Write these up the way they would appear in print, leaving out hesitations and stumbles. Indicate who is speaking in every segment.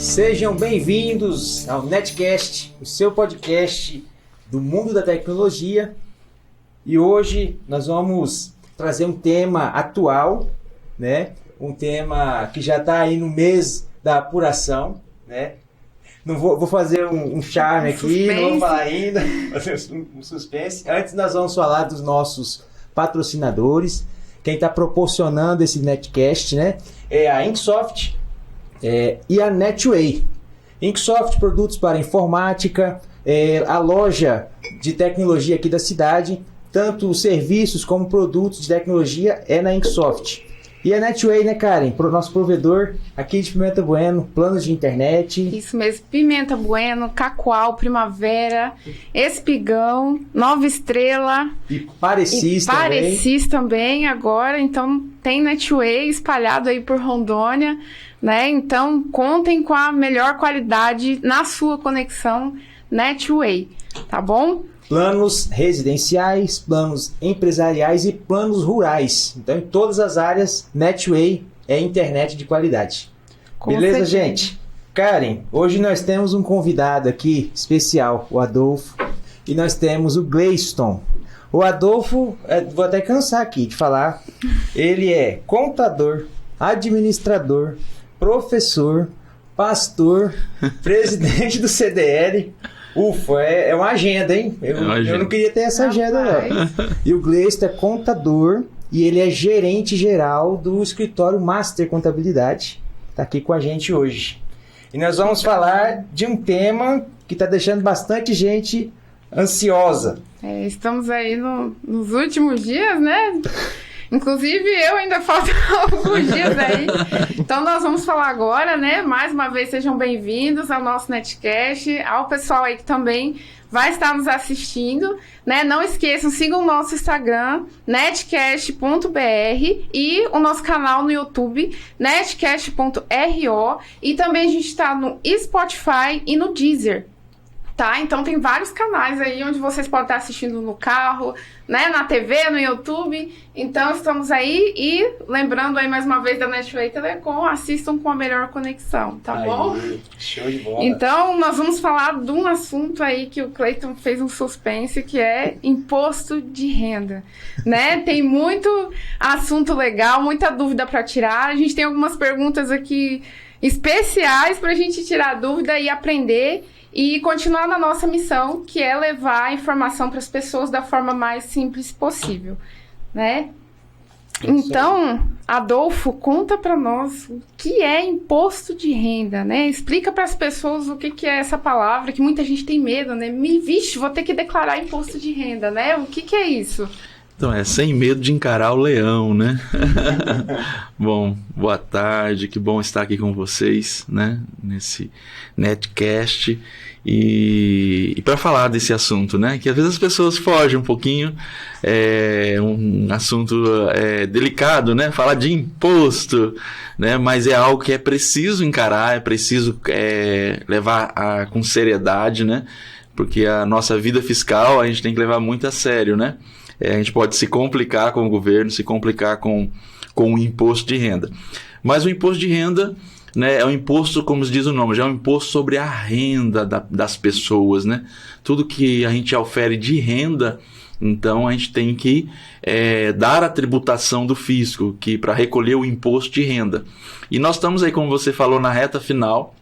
Speaker 1: Sejam bem-vindos ao Netcast, o seu podcast do mundo da tecnologia. E hoje nós vamos trazer um tema atual, né? Um tema que já está aí no mês da apuração, né? Não vou fazer um charme aqui, suspense. Não vou falar ainda, fazer um suspense. Antes nós vamos falar dos nossos patrocinadores. Quem está proporcionando esse Netcast, né? É a Inksoft e a Netway. Inksoft, produtos para informática, a loja de tecnologia aqui da cidade, tanto serviços como produtos de tecnologia é na Inksoft. E a Netway, né, Karen? Nosso provedor aqui de Pimenta Bueno, planos de internet.
Speaker 2: Isso mesmo, Pimenta Bueno, Cacoal, Primavera, Espigão, Nova Estrela.
Speaker 1: E Parecis também.
Speaker 2: Parecis também agora, então tem Netway espalhado aí por Rondônia, né? Então contem com a melhor qualidade na sua conexão Netway, tá bom?
Speaker 1: Planos residenciais, planos empresariais e planos rurais. Então, em todas as áreas, Netway é internet de qualidade.
Speaker 2: Com
Speaker 1: Beleza,
Speaker 2: certeza.
Speaker 1: gente? Karen, hoje nós temos um convidado aqui especial, o Adolfo, e nós temos o Gleiston. O Adolfo, vou até cansar aqui de falar, ele é contador, administrador, professor, pastor, presidente do CDL. Ufa, é uma agenda, hein? Eu não queria ter essa agenda, não. E o Gleiston é contador e ele é gerente geral do escritório Master Contabilidade. Está aqui com a gente hoje. E nós vamos falar de um tema que está deixando bastante gente ansiosa.
Speaker 2: Estamos aí nos últimos dias, né? Inclusive, eu ainda faltam alguns dias aí. Então, nós vamos falar agora, né? Mais uma vez, sejam bem-vindos ao nosso Netcast, ao pessoal aí que também vai estar nos assistindo, né? Não esqueçam, sigam o nosso Instagram, netcast.br, e o nosso canal no YouTube, netcast.ro, e também a gente está no Spotify e no Deezer. Tá? Então tem vários canais aí onde vocês podem estar assistindo no carro, né? Na TV, no YouTube. Então estamos aí e lembrando aí mais uma vez da Netway Telecom, assistam com a melhor conexão, tá bom?
Speaker 1: Show de bola.
Speaker 2: Então nós vamos falar de um assunto aí que o Cleiton fez um suspense, que é imposto de renda, né? Tem muito assunto legal, muita dúvida para tirar. A gente tem algumas perguntas aqui especiais para a gente tirar dúvida e aprender e continuar na nossa missão, que é levar a informação para as pessoas da forma mais simples possível, né? Então, Adolfo, conta para nós o que é imposto de renda, né? Explica para as pessoas o que é essa palavra, que muita gente tem medo, né? Vixe, vou ter que declarar imposto de renda, né? O que é isso?
Speaker 3: Então, sem medo de encarar o leão, né? Bom, boa tarde, que bom estar aqui com vocês, né? Nesse Netcast e para falar desse assunto, né? Que às vezes as pessoas fogem um pouquinho, é um assunto delicado, né? Falar de imposto, né? Mas é algo que é preciso encarar, é preciso levar com seriedade, né? Porque a nossa vida fiscal a gente tem que levar muito a sério, né? A gente pode se complicar com o governo, se complicar com o imposto de renda. Mas o imposto de renda, né, é um imposto, como diz o nome, já é um imposto sobre a renda das pessoas, né? Tudo que a gente ofere de renda, então a gente tem que dar a tributação do fisco, que para recolher o imposto de renda. E nós estamos aí, como você falou, na reta final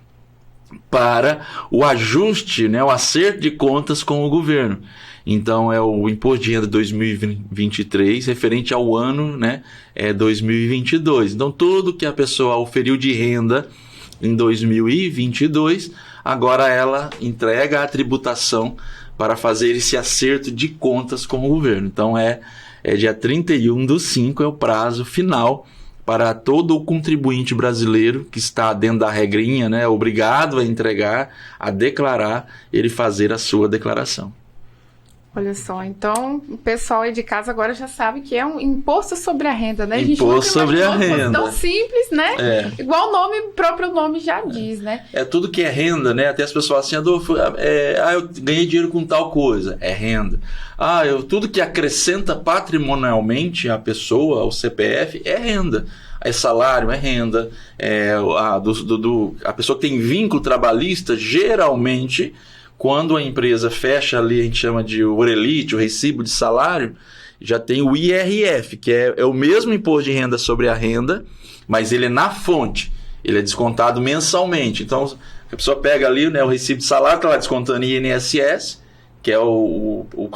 Speaker 3: para o ajuste, né, o acerto de contas com o governo. Então, é o Imposto de Renda 2023, referente ao ano, né, 2022. Então, tudo que a pessoa oferiu de renda em 2022, agora ela entrega a tributação para fazer esse acerto de contas com o governo. Então, dia 31/5 é o prazo final para todo o contribuinte brasileiro que está dentro da regrinha, né, obrigado a entregar, a declarar, ele fazer a sua declaração.
Speaker 2: Olha só, então o pessoal aí de casa agora já sabe que é um imposto sobre a renda, né?
Speaker 3: Imposto sobre a renda.
Speaker 2: Tão simples, né? Igual o próprio nome já diz, né?
Speaker 3: É tudo que é renda, né? Até as pessoas assim, Adolfo, eu ganhei dinheiro com tal coisa, é renda. Tudo que acrescenta patrimonialmente a pessoa, o CPF, é renda. é salário, é renda. A pessoa que tem vínculo trabalhista, geralmente, quando a empresa fecha ali, a gente chama de orelite, o recibo de salário, já tem o IRF, que é o mesmo imposto de renda sobre a renda, mas ele é na fonte, ele é descontado mensalmente. Então, a pessoa pega ali, né, o recibo de salário, está lá descontando INSS, que é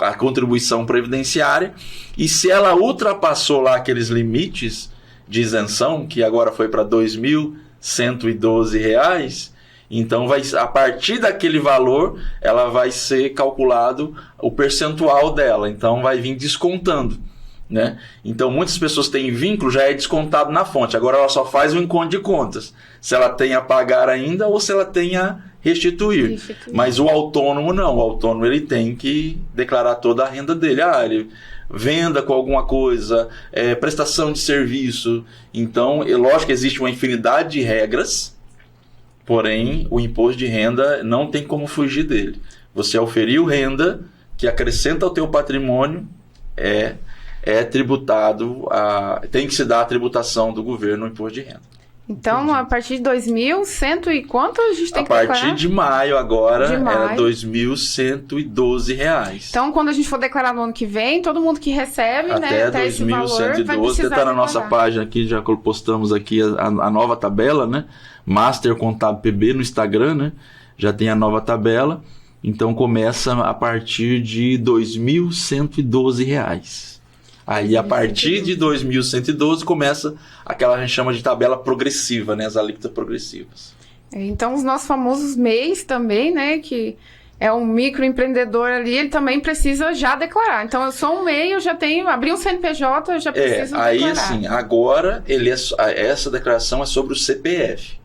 Speaker 3: a contribuição previdenciária, e se ela ultrapassou lá aqueles limites de isenção, que agora foi para R$ 2.112, então a partir daquele valor, ela vai ser calculado o percentual dela, então vai vir descontando, né? Então muitas pessoas têm vínculo, já é descontado na fonte, agora ela só faz o encontro de contas, se ela tem a pagar ainda ou se ela tem a restituir. Mas o autônomo não, o autônomo ele tem que declarar toda a renda dele, ele venda com alguma coisa, prestação de serviço. Então, lógico que existe uma infinidade de regras, porém o imposto de renda não tem como fugir dele. Você auferiu renda que acrescenta ao teu patrimônio, é tributado, tem que se dar a tributação do governo no imposto de renda.
Speaker 2: Então,
Speaker 3: Entendi.
Speaker 2: a partir de 2.100 e quanto a gente tem que declarar?
Speaker 3: A partir de maio agora, era R$ 2.112.
Speaker 2: Então, quando a gente for declarar no ano que vem, todo mundo que recebe, até esse valor, vai precisar
Speaker 3: está na nossa
Speaker 2: declarar.
Speaker 3: página aqui, já postamos aqui a nova tabela, né? Master Contábil PB no Instagram, né? Já tem a nova tabela. Então, começa a partir de R$ 2.112. Aí, a partir de 2.112, começa aquela que a gente chama de tabela progressiva, né? As alíquotas progressivas.
Speaker 2: Então, os nossos famosos MEIs também, né? Que é um microempreendedor ali, ele também precisa já declarar. Então, eu sou um MEI, eu já tenho... Abri um CNPJ, eu já preciso declarar.
Speaker 3: Aí, assim, agora, essa declaração é sobre o CPF.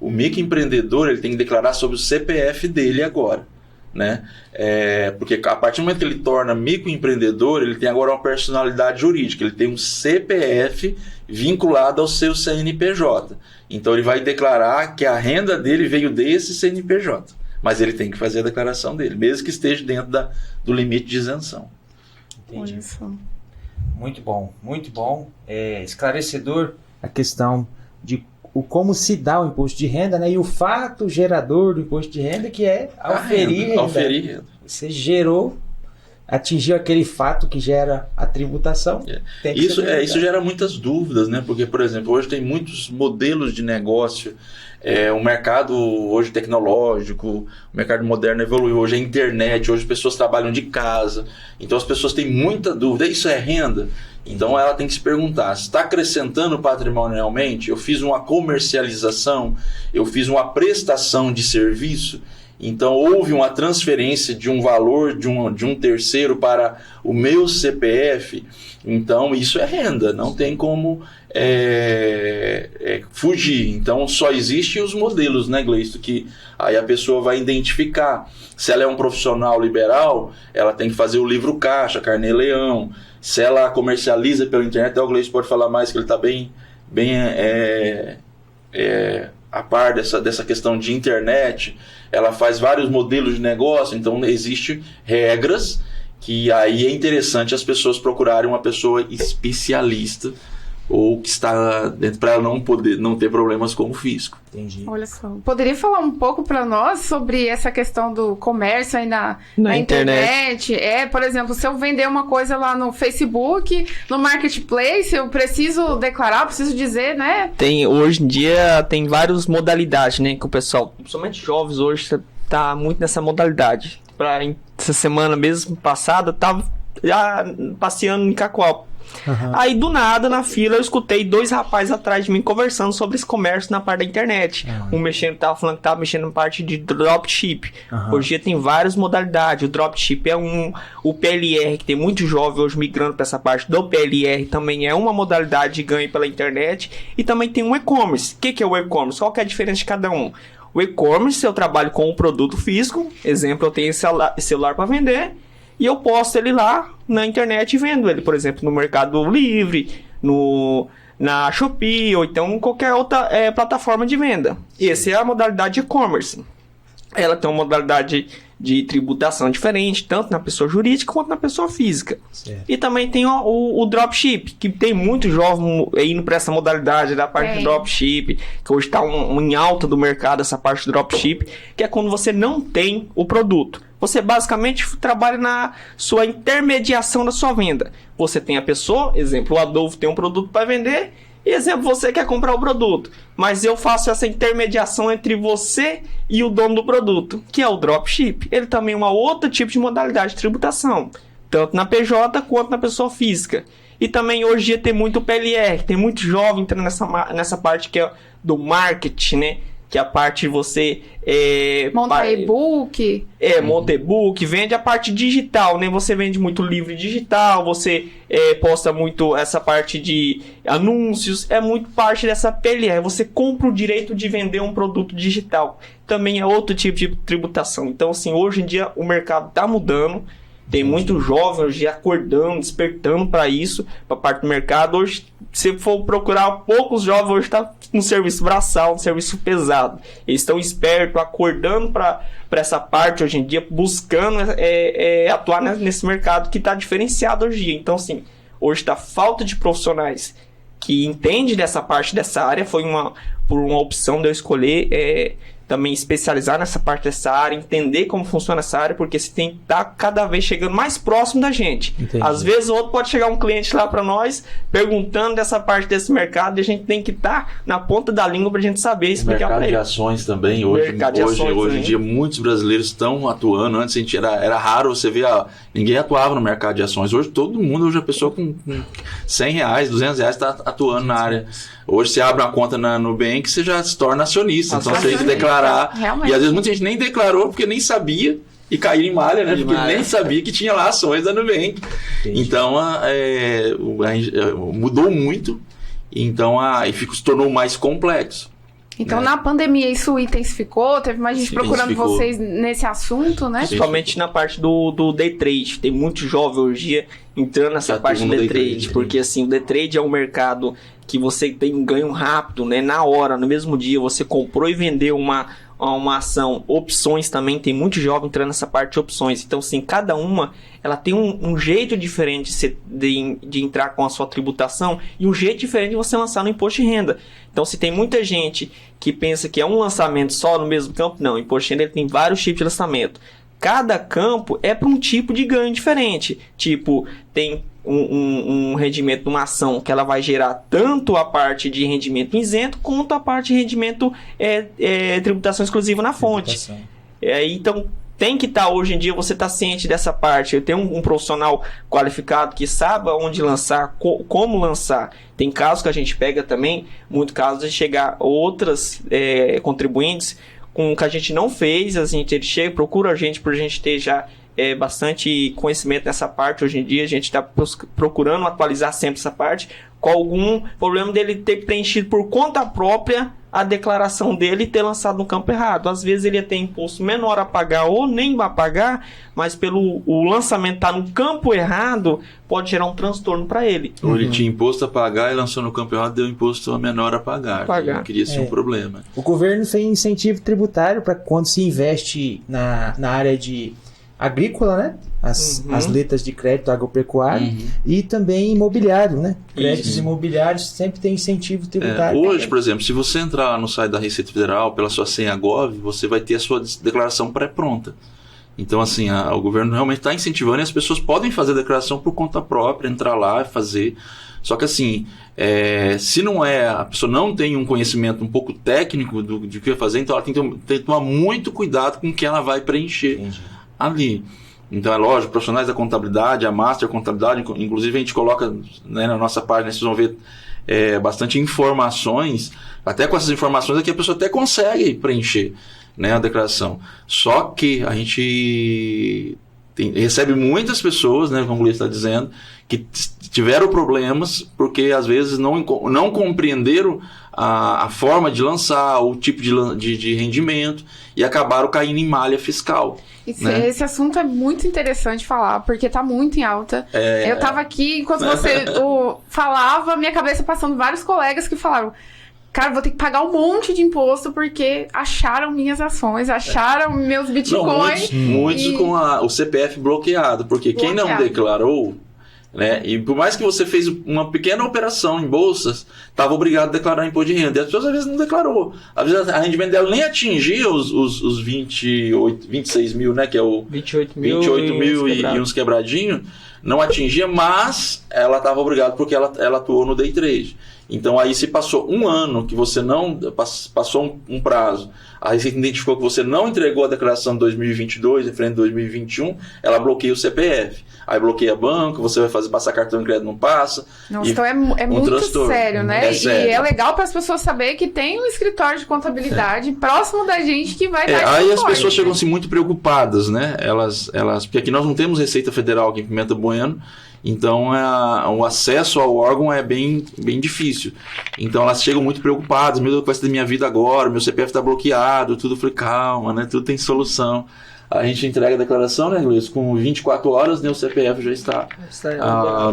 Speaker 3: O microempreendedor, ele tem que declarar sobre o CPF dele agora, né? Porque a partir do momento que ele torna microempreendedor, ele tem agora uma personalidade jurídica, ele tem um CPF vinculado ao seu CNPJ. Então ele vai declarar que a renda dele veio desse CNPJ, mas ele tem que fazer a declaração dele, mesmo que esteja dentro do limite de isenção.
Speaker 1: Entendi.
Speaker 2: Isso.
Speaker 1: Muito bom, muito bom. Esclarecedor a questão de como se dá o imposto de renda, né? E o fato gerador do imposto de renda, que é auferir renda.
Speaker 3: Auferir renda.
Speaker 1: Você atingiu aquele fato que gera a tributação. Tem que
Speaker 3: isso gera muitas dúvidas, né? Porque, por exemplo, hoje tem muitos modelos de negócio. O mercado hoje tecnológico, o mercado moderno evoluiu. Hoje é internet, hoje as pessoas trabalham de casa. Então as pessoas têm muita dúvida. Isso é renda? Então ela tem que se perguntar, se está acrescentando patrimonialmente? Eu fiz uma comercialização, eu fiz uma prestação de serviço, então houve uma transferência de um valor de um terceiro para o meu CPF, então isso é renda, não tem como fugir. Então só existem os modelos, né, Gleisto, que aí a pessoa vai identificar. Se ela é um profissional liberal, ela tem que fazer o livro caixa, carnê-leão. Se ela comercializa pela internet, o Gleisto pode falar mais, que ele está bem a par dessa questão de internet. Ela faz vários modelos de negócio, então existem regras que aí é interessante as pessoas procurarem uma pessoa especialista ou que está dentro, para ela não ter problemas com o fisco.
Speaker 1: Entendi.
Speaker 2: Olha só. Poderia falar um pouco para nós sobre essa questão do comércio aí na internet? Por exemplo, se eu vender uma coisa lá no Facebook, no Marketplace, eu preciso declarar, preciso dizer, né?
Speaker 4: Hoje em dia tem várias modalidades, né? Que o pessoal, principalmente jovens hoje, tá muito nessa modalidade. Essa semana mesmo passada, tava já passeando em Cacoal. Uhum. Aí do nada na fila eu escutei 2 rapazes atrás de mim conversando sobre esse comércio na parte da internet. Um tava falando que tava mexendo na parte de dropship. Hoje em dia tem várias modalidades. O dropship é o PLR, que tem muito jovem hoje migrando para essa parte do PLR, também é uma modalidade de ganho pela internet. E também tem o e-commerce. O que é o e-commerce? Qual que é a diferença de cada um? O e-commerce, eu trabalho com um produto físico. Exemplo, eu tenho esse celular para vender e eu posto ele lá na internet e vendo ele, por exemplo, no Mercado Livre, na Shopee ou então qualquer outra plataforma de venda. Essa é a modalidade e-commerce. Ela tem uma modalidade de tributação diferente, tanto na pessoa jurídica quanto na pessoa física.
Speaker 1: Certo.
Speaker 4: E também tem o dropship, que tem muito jovem indo para essa modalidade da parte de dropship, que hoje está em alta do mercado essa parte do dropship, que é quando você não tem o produto. Você basicamente trabalha na sua intermediação da sua venda. Você tem a pessoa, exemplo, o Adolfo tem um produto para vender, e exemplo, você quer comprar o produto, mas eu faço essa intermediação entre você e o dono do produto, que é o dropship. Ele também é uma outra tipo de modalidade de tributação, tanto na PJ quanto na pessoa física. E também hoje em dia tem muito PLR, tem muito jovem entrando nessa parte que é do marketing, né? Que é a parte de você...
Speaker 2: monta e-book.
Speaker 4: Monta e-book, vende a parte digital, né? Você vende muito livro digital, você posta muito essa parte de anúncios, é muito parte dessa PLR. Você compra o direito de vender um produto digital. Também é outro tipo de tributação. Então, assim, hoje em dia o mercado está mudando. Tem muito jovem hoje acordando, despertando para isso, para a parte do mercado. Hoje, se for procurar, poucos jovens hoje estão no serviço braçal, no serviço pesado. Eles estão espertos, acordando para essa parte hoje em dia, buscando atuar nesse mercado que está diferenciado hoje em dia. Então, assim, hoje está falta de profissionais que entendem dessa parte dessa área. Foi por uma opção de eu escolher também especializar nessa parte dessa área, entender como funciona essa área, porque você tem que estar cada vez chegando mais próximo da gente.
Speaker 1: Entendi.
Speaker 4: Às vezes o outro pode chegar um cliente lá para nós, perguntando dessa parte desse mercado, e a gente tem que estar na ponta da língua para a gente saber explicar para ele.
Speaker 3: Mercado de ações também, hoje em dia muitos brasileiros estão atuando. Antes a gente era raro você ver, ninguém atuava no mercado de ações. Hoje todo mundo, hoje a pessoa com R$100, R$200 está atuando na área. Hoje você abre uma conta na Nubank, você já se torna acionista, então você tem que declarar.
Speaker 2: Realmente.
Speaker 3: E às vezes muita gente nem declarou porque nem sabia e caiu em malha, né? Porque nem sabia que tinha lá ações da Nubank. Entendi. Então mudou muito, então se tornou mais complexo.
Speaker 2: Então, na pandemia, isso intensificou? Teve mais gente procurando vocês nesse assunto, né?
Speaker 4: Principalmente na parte do day trade. Tem muito jovem hoje em dia entrando nessa parte do day trade. Porque, assim, o day trade é um mercado que você tem um ganho rápido, né? Na hora, no mesmo dia, você comprou e vendeu uma ação. Opções também, tem muito jovem entrando nessa parte de opções. Então, assim, cada uma, ela tem um jeito diferente de entrar com a sua tributação e um jeito diferente de você lançar no imposto de renda. Então, se tem muita gente que pensa que é um lançamento só no mesmo campo, não. O imposto de renda ele tem vários tipos de lançamento. Cada campo é para um tipo de ganho diferente. Tipo, tem um rendimento de uma ação que ela vai gerar tanto a parte de rendimento isento quanto a parte de rendimento tributação exclusiva na fonte. Então, tem que estar, hoje em dia, você está ciente dessa parte. Eu tenho um profissional qualificado que sabe onde lançar, como lançar. Tem casos que a gente pega também, muito casos de chegar outras contribuintes com o que a gente não fez, ele chega, procura a gente por a gente ter já bastante conhecimento nessa parte. Hoje em dia a gente está procurando atualizar sempre essa parte, com algum problema dele ter preenchido por conta própria a declaração dele e ter lançado no campo errado. Às vezes ele ia ter imposto menor a pagar ou nem vai pagar, mas pelo o lançamento estar no campo errado, pode gerar um transtorno para ele.
Speaker 3: Ou ele tinha imposto a pagar e lançou no campo errado, deu imposto menor a pagar. Não queria ser um problema.
Speaker 1: O governo tem incentivo tributário para quando se investe na área de agrícola, né? As letras de crédito agropecuário e também imobiliário, né? Créditos imobiliários sempre tem incentivo tributário.
Speaker 3: Hoje, por exemplo, se você entrar lá no site da Receita Federal pela sua senha Gov, você vai ter a sua declaração pré-pronta. Então, assim, o governo realmente está incentivando e as pessoas podem fazer a declaração por conta própria, entrar lá e fazer. Só que, assim, se a pessoa não tem um conhecimento um pouco técnico de o que vai fazer, então ela tem que tomar muito cuidado com o que ela vai preencher. Entendi. Ali. Então, é lógico, profissionais da contabilidade, a Master Contabilidade, inclusive a gente coloca, né, na nossa página, vocês vão ver bastante informações, até com essas informações aqui a pessoa até consegue preencher, né, a declaração. Só que a gente recebe muitas pessoas, né, como o Luiz está dizendo, que tiveram problemas porque às vezes não compreenderam a forma de lançar, o tipo de rendimento e acabaram caindo em malha fiscal.
Speaker 2: Esse assunto é muito interessante falar, porque tá muito em alta. Eu tava aqui, enquanto você falava, minha cabeça passando vários colegas que falaram: cara, vou ter que pagar um monte de imposto porque acharam minhas ações, acharam meus bitcoins.
Speaker 3: Muitos com o CPF bloqueado, porque quem não declarou, né, e por mais que você fez uma pequena operação em bolsas, estava obrigado a declarar imposto de renda. E as pessoas às vezes não declarou. Às vezes a rendimento dela nem atingia os 26 mil, né, que é o 28 mil e uns quebradinhos, não atingia, mas ela estava obrigada porque ela atuou no day trade. Então aí se passou um ano que você não passou um prazo, a Receita identificou que você não entregou a declaração de 2022 referente a 2021, ela bloqueia o CPF. Aí bloqueia banco, você vai passar cartão de crédito, não passa.
Speaker 2: Nossa, então é muito
Speaker 3: transtorno.
Speaker 2: sério, né?
Speaker 3: É sério.
Speaker 2: E é legal para as pessoas saberem que tem um escritório de contabilidade próximo da gente que vai dar
Speaker 3: aí as
Speaker 2: suporte,
Speaker 3: pessoas chegam-se muito preocupadas, né? Elas, porque aqui nós não temos Receita Federal aqui em Pimenta Bueno, então o acesso ao órgão é bem difícil. Então elas chegam muito preocupadas, meu Deus, o que vai ser da minha vida agora? Meu CPF está bloqueado, tudo. Eu falei, calma, né? Tudo tem solução. A gente entrega a declaração, né, Luiz? Com 24 horas, né, o CPF já está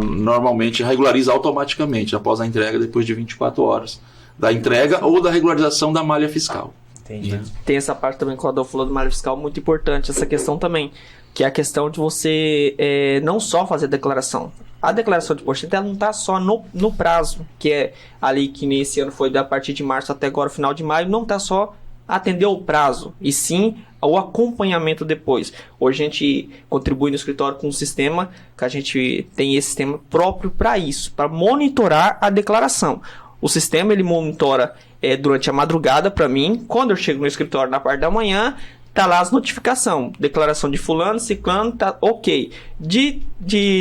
Speaker 3: normalmente regulariza automaticamente após a entrega, depois de 24 horas da entrega ou da regularização da malha fiscal.
Speaker 1: Entendi.
Speaker 3: Né?
Speaker 4: Tem essa parte também que o Adolfo falou do malha fiscal, muito importante essa questão também, que é a questão de você não só fazer a declaração. A declaração de imposto ela não está só no prazo, que é ali que nesse ano foi da partir de março até agora, final de maio, não está só atender o prazo, e sim o acompanhamento depois. Hoje a gente contribui no escritório com um sistema que a gente tem esse sistema próprio para isso, para monitorar a declaração. O sistema ele monitora durante a madrugada para mim. Quando eu chego no escritório na parte da manhã, tá lá as notificações. Declaração de fulano, ciclano, tá ok. De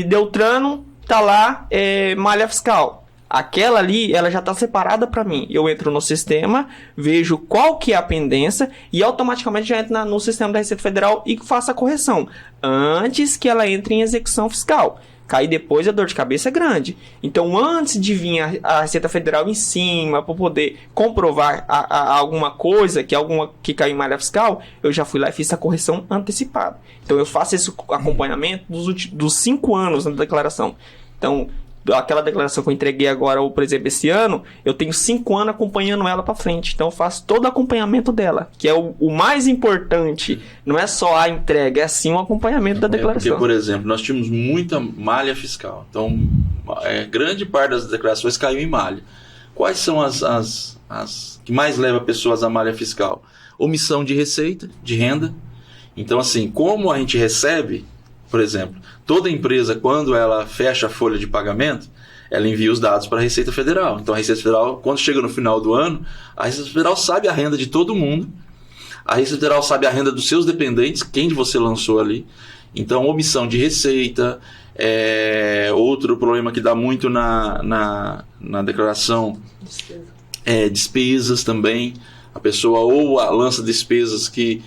Speaker 4: Deltrano, tá lá malha fiscal. Aquela ali, ela já está separada para mim. Eu entro no sistema, vejo qual que é a pendência e automaticamente já entro no sistema da Receita Federal e faço a correção. Antes que ela entre em execução fiscal. Aí depois a dor de cabeça é grande. Então, antes de vir a Receita Federal em cima para poder comprovar alguma coisa, que caiu em malha fiscal, eu já fui lá e fiz a correção antecipada. Então, eu faço esse acompanhamento dos 5 anos na declaração. Então, aquela declaração que eu entreguei agora, ou por exemplo, esse ano, eu tenho 5 anos acompanhando ela para frente. Então eu faço todo o acompanhamento dela, que é o mais importante. Não é só a entrega, é sim o acompanhamento da declaração.
Speaker 3: Porque, por exemplo, nós tínhamos muita malha fiscal. Então, grande parte das declarações caiu em malha. Quais são as que mais levam pessoas à malha fiscal? Omissão de receita, de renda. Então, assim, como a gente recebe, por exemplo, toda empresa, quando ela fecha a folha de pagamento, ela envia os dados para a Receita Federal. Então, a Receita Federal, quando chega no final do ano, a Receita Federal sabe a renda de todo mundo. A Receita Federal sabe a renda dos seus dependentes, quem você lançou ali. Então, omissão de receita, outro problema que dá muito na declaração, despesas também. A pessoa ou lança despesas que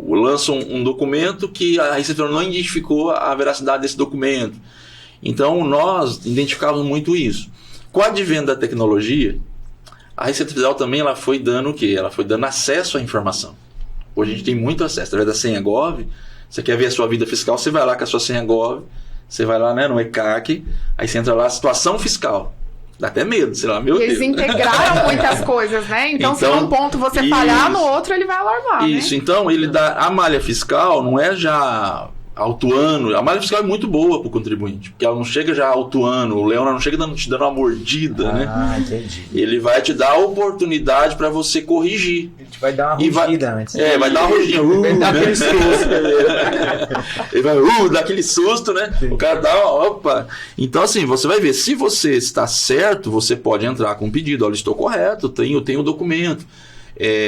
Speaker 3: lança um documento que a Receita Federal não identificou a veracidade desse documento. Então, nós identificávamos muito isso. Com o advento da tecnologia, a Receita Federal também ela foi dando o quê? Ela foi dando acesso à informação. Hoje a gente tem muito acesso. Através da senha Gov, você quer ver a sua vida fiscal, você vai lá com a sua senha Gov, você vai lá, né, no ECAC, aí você entra lá, situação fiscal. Dá até medo, sei lá, meu Deus.
Speaker 2: Eles integraram muitas coisas, né? Então, se num ponto você falhar, no outro ele vai alarmar,
Speaker 3: Isso,
Speaker 2: né?
Speaker 3: Então, ele dá a malha fiscal, não é já autuando. A malha fiscal é muito boa para o contribuinte, porque ela não chega já autuando, o Leão não chega te dando uma mordida, né?
Speaker 1: Ah, entendi.
Speaker 3: Ele vai te dar a oportunidade para você corrigir.
Speaker 1: Ele te vai dar uma rugida antes.
Speaker 3: Vai dar uma rugidinha.
Speaker 4: Vai dar aquele susto.
Speaker 3: Ele vai dar aquele susto, né? Sim. O cara dá uma... Opa! Então, assim, você vai ver. Se você está certo, você pode entrar com um pedido. Olha, estou correto, tenho o documento.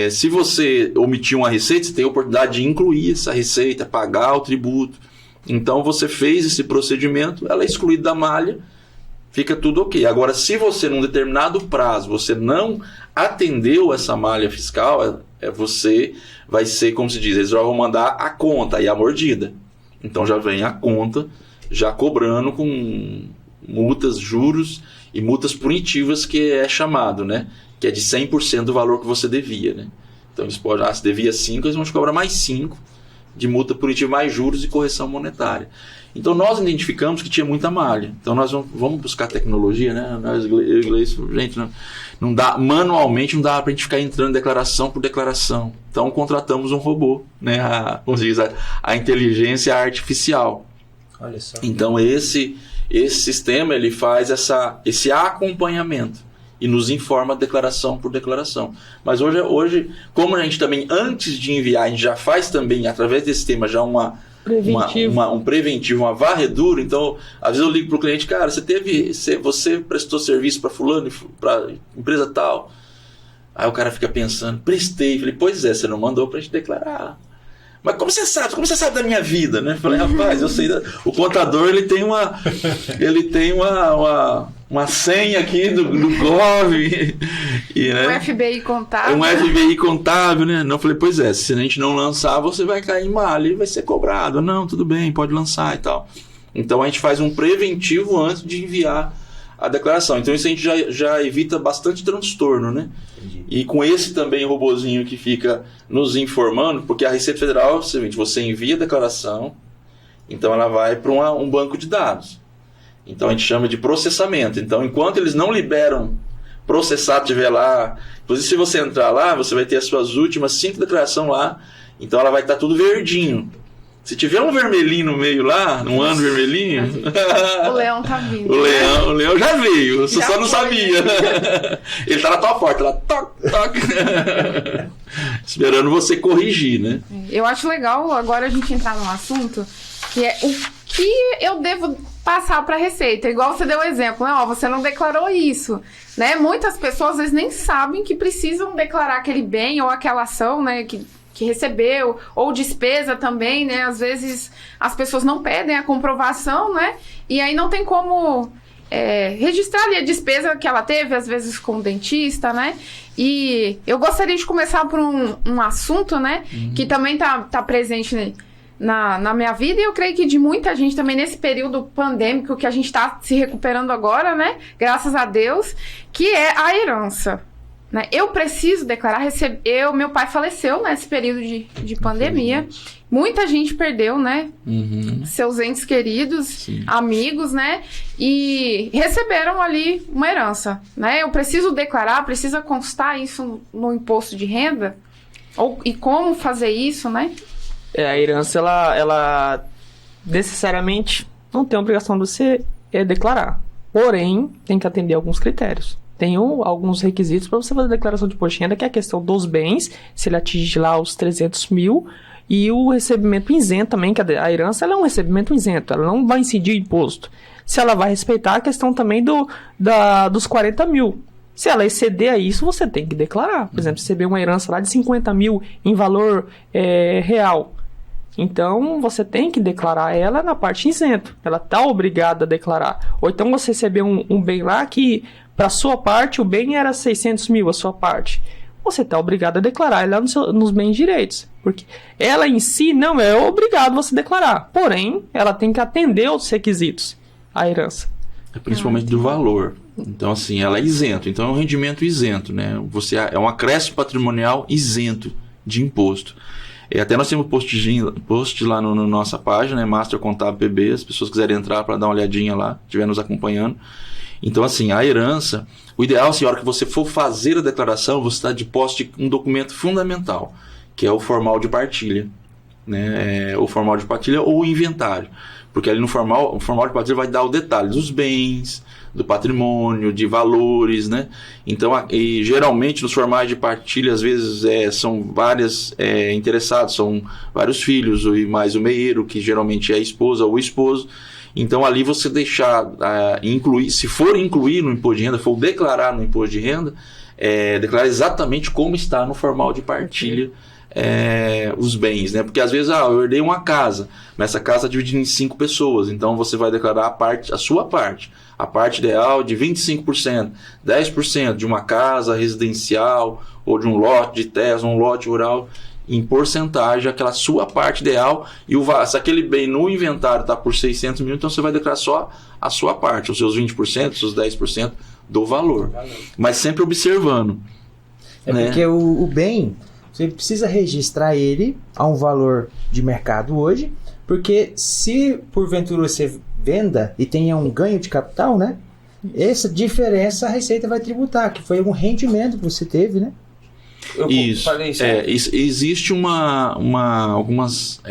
Speaker 3: Se você omitiu uma receita, você tem a oportunidade de incluir essa receita, pagar o tributo. Então, você fez esse procedimento, ela é excluída da malha, fica tudo ok. Agora, se você, num determinado prazo, você não atendeu essa malha fiscal, você vai ser, como se diz, eles já vão mandar a conta e a mordida. Então, já vem a conta, já cobrando com multas, juros e multas punitivas, que é chamado, né? Que é de 100% do valor que você devia, né? Então, eles podem, se devia 5, eles vão te cobrar mais 5 de multa punitiva, mais juros e correção monetária. Então nós identificamos que tinha muita malha. Então nós vamos buscar tecnologia, né? Nós, eu e Gleice, gente, não dá, manualmente não dá para a gente ficar entrando declaração por declaração. Então contratamos um robô, né? Como se diz, a inteligência artificial.
Speaker 1: Olha só.
Speaker 3: Então esse sistema ele faz esse acompanhamento e nos informa declaração por declaração. Mas hoje, como a gente também, antes de enviar, a gente já faz também, através desse sistema, já um preventivo, uma varredura. Então, às vezes eu ligo para o cliente, cara, você prestou serviço para fulano, para empresa tal. Aí o cara fica pensando, prestei. Falei, pois é, você não mandou para a gente declarar. Mas como você sabe da minha vida, né? Falei, rapaz, eu sei. O contador ele tem uma senha aqui do Gov. Né?
Speaker 2: Um FBI contábil.
Speaker 3: Um FBI contábil, né? Não, falei, pois é, se a gente não lançar, você vai cair em malha e vai ser cobrado. Não, tudo bem, pode lançar e tal. Então a gente faz um preventivo antes de enviar a declaração. Então isso a gente já evita bastante transtorno, né? Entendi. E com esse também robozinho que fica nos informando, porque a Receita Federal, você envia a declaração, então ela vai para um banco de dados. Então a gente chama de processamento. Então enquanto eles não liberam processado, tiver lá, inclusive se você entrar lá, você vai ter as suas últimas 5 declarações lá, então ela vai estar tudo verdinho. Se tiver um vermelhinho no meio lá, um ano vermelhinho...
Speaker 2: O leão tá vindo.
Speaker 3: O leão já veio, você só não sabia. Ele tá na tua porta, lá, toc, toc. Esperando você corrigir, né?
Speaker 2: Eu acho legal agora a gente entrar num assunto que é o que eu devo passar para a Receita. Igual você deu o exemplo, né? Você não declarou isso, né? Muitas pessoas às vezes nem sabem que precisam declarar aquele bem ou aquela ação, né? Que recebeu, ou despesa também, né? Às vezes as pessoas não pedem a comprovação, né? E aí não tem como registrar ali a despesa que ela teve, às vezes com o dentista, né? E eu gostaria de começar por um assunto, né? Que também tá presente na minha vida, e eu creio que de muita gente também nesse período pandêmico que a gente está se recuperando agora, né? Graças a Deus, que é a herança. Né? Eu preciso declarar, meu pai faleceu nesse período de pandemia, muita gente perdeu, né, seus entes queridos, sim, amigos, né, e receberam ali uma herança, né, eu preciso declarar, precisa constar isso no imposto de renda, e como fazer isso, né?
Speaker 4: A herança, ela necessariamente não tem a obrigação de você declarar, porém, tem que atender alguns critérios. Tem alguns requisitos para você fazer a declaração de imposto de renda, que é a questão dos bens, se ele atinge lá os 300 mil, e o recebimento isento também, que a herança ela é um recebimento isento, ela não vai incidir imposto. Se ela vai respeitar a questão também dos 40 mil. Se ela exceder a isso, você tem que declarar. Por exemplo, receber uma herança lá de 50 mil em valor real. Então, você tem que declarar ela na parte isento. Ela está obrigada a declarar. Ou então você receber um bem lá que, para sua parte, o bem era 600 mil, a sua parte. Você está obrigado a declarar ela nos bens direitos. Porque ela em si não é obrigado você declarar. Porém, ela tem que atender aos requisitos, a herança.
Speaker 3: Principalmente do valor. Então, assim, ela é isento. Então, é um rendimento isento, né? É um acréscimo patrimonial isento de imposto. Até nós temos post lá na nossa página, né? Master Contábil PB, as pessoas quiserem entrar para dar uma olhadinha lá, estiver nos acompanhando. Então, assim, a herança, o ideal, assim, a hora que você for fazer a declaração, você está de posse de um documento fundamental, que é o formal de partilha, né? O formal de partilha ou o inventário. Porque ali o formal de partilha vai dar o detalhe dos bens, do patrimônio, de valores, né? Então, e geralmente nos formais de partilha, às vezes são várias interessados, são vários filhos, e mais o meieiro, que geralmente é a esposa ou o esposo. Então, ali você deixar, incluir, se for incluir no imposto de renda, for declarar no imposto de renda, declarar exatamente como está no formal de partilha os bens, né? Porque às vezes eu herdei uma casa, mas essa casa é dividida em 5 pessoas, então você vai declarar a sua parte. A parte ideal de 25%, 10% de uma casa residencial ou de um lote de terras, um lote rural, em porcentagem, aquela sua parte ideal. E se aquele bem no inventário está por 600 mil, então você vai declarar só a sua parte, os seus 20%, os seus 10% do valor. Mas sempre observando. Né?
Speaker 1: Porque o bem, você precisa registrar ele a um valor de mercado hoje, Porque se porventura você venda e tenha um ganho de capital, né? Essa diferença a Receita vai tributar, que foi um rendimento que você teve, né? Eu
Speaker 3: Isso.
Speaker 1: falei isso.
Speaker 3: Existe algumas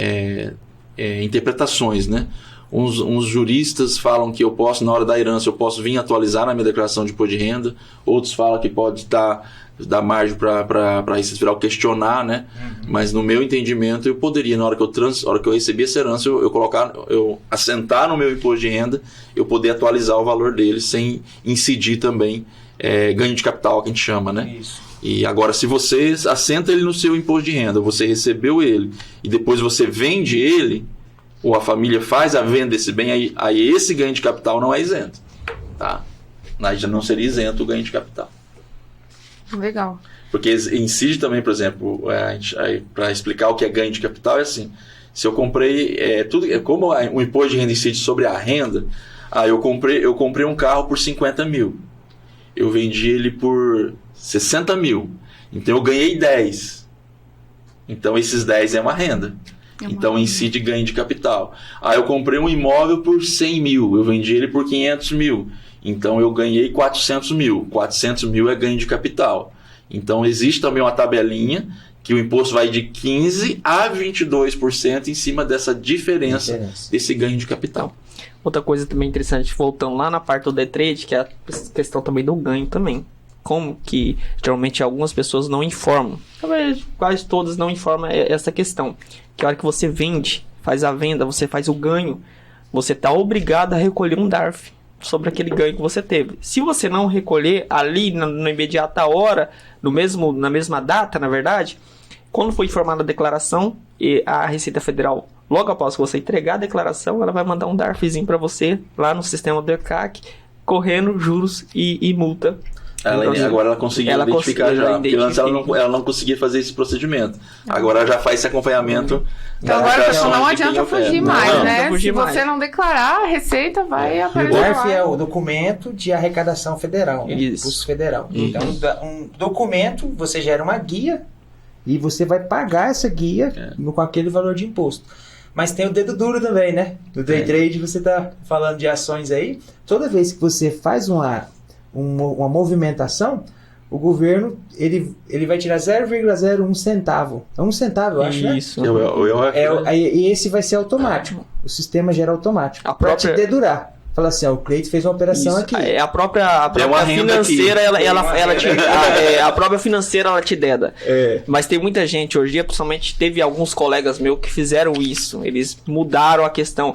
Speaker 3: interpretações, né? Uns juristas falam que eu posso, na hora da herança, eu posso vir atualizar na minha declaração de imposto de renda. Outros falam que pode dar margem para a Receita Federal questionar, né? Mas no meu entendimento, eu poderia, na hora que eu recebi essa herança, eu assentar no meu imposto de renda, eu poder atualizar o valor dele sem incidir também ganho de capital, que a gente chama, né?
Speaker 1: Isso.
Speaker 3: E agora, se você assenta ele no seu imposto de renda, você recebeu ele e depois você vende ele, ou a família faz a venda desse bem, aí esse ganho de capital não é isento. Tá? Aí já não seria isento o ganho de capital.
Speaker 2: Legal.
Speaker 3: Porque incide também, por exemplo, para explicar o que é ganho de capital, é assim: se eu comprei, como o imposto de renda incide sobre a renda, eu comprei um carro por 50 mil. Eu vendi ele por 60 mil. Então eu ganhei 10. Então esses 10 é uma renda. Então incide ganho de capital. Eu comprei um imóvel por 100 mil. Eu vendi ele por 500 mil. Então eu ganhei 400 mil. 400 mil é ganho de capital. Então existe também uma tabelinha que o imposto vai de 15% a 22% em cima dessa diferença desse ganho de capital.
Speaker 4: Outra coisa também interessante, voltando lá na parte do day trade, que é a questão também do ganho também. Como que geralmente algumas pessoas não informam, talvez quase todas não informam essa questão. Que a hora que você vende, faz a venda, você faz o ganho, você está obrigado a recolher um DARF sobre aquele ganho que você teve. Se você não recolher ali na imediata hora, na mesma data, na verdade, quando for informada a declaração, e a Receita Federal, logo após que você entregar a declaração, ela vai mandar um DARFzinho para você lá no sistema do ECAC, correndo juros e multa.
Speaker 3: Agora ela conseguiu identificar já, porque antes ela não conseguia fazer esse procedimento. Agora ela já faz esse acompanhamento.
Speaker 2: Então agora não adianta fugir mais, né? Se você
Speaker 4: mais.
Speaker 2: não declarar, a Receita vai
Speaker 1: O
Speaker 2: aparecer
Speaker 1: DARF
Speaker 2: lá.
Speaker 1: é o documento de arrecadação federal, né?
Speaker 4: Isso.
Speaker 1: Imposto federal. Então, um documento, você gera uma guia e você vai pagar essa guia com aquele valor de imposto. Mas tem o dedo duro também, né? No day trade, você está falando de ações aí. Toda vez que você faz uma movimentação, o governo ele vai tirar 0,01 centavo. É 1 centavo, eu acho, né?
Speaker 4: Isso.
Speaker 1: E esse vai ser automático. O sistema gera automático.
Speaker 4: A
Speaker 1: Para
Speaker 4: própria-
Speaker 1: te dedurar. Fala assim, o Cleito fez uma operação
Speaker 4: Isso.
Speaker 1: aqui.
Speaker 4: A própria
Speaker 3: Tem uma renda
Speaker 4: financeira,
Speaker 3: aqui.
Speaker 4: a própria financeira, ela te deda. Mas tem muita gente hoje, principalmente teve alguns colegas meus que fizeram isso. Eles mudaram a questão.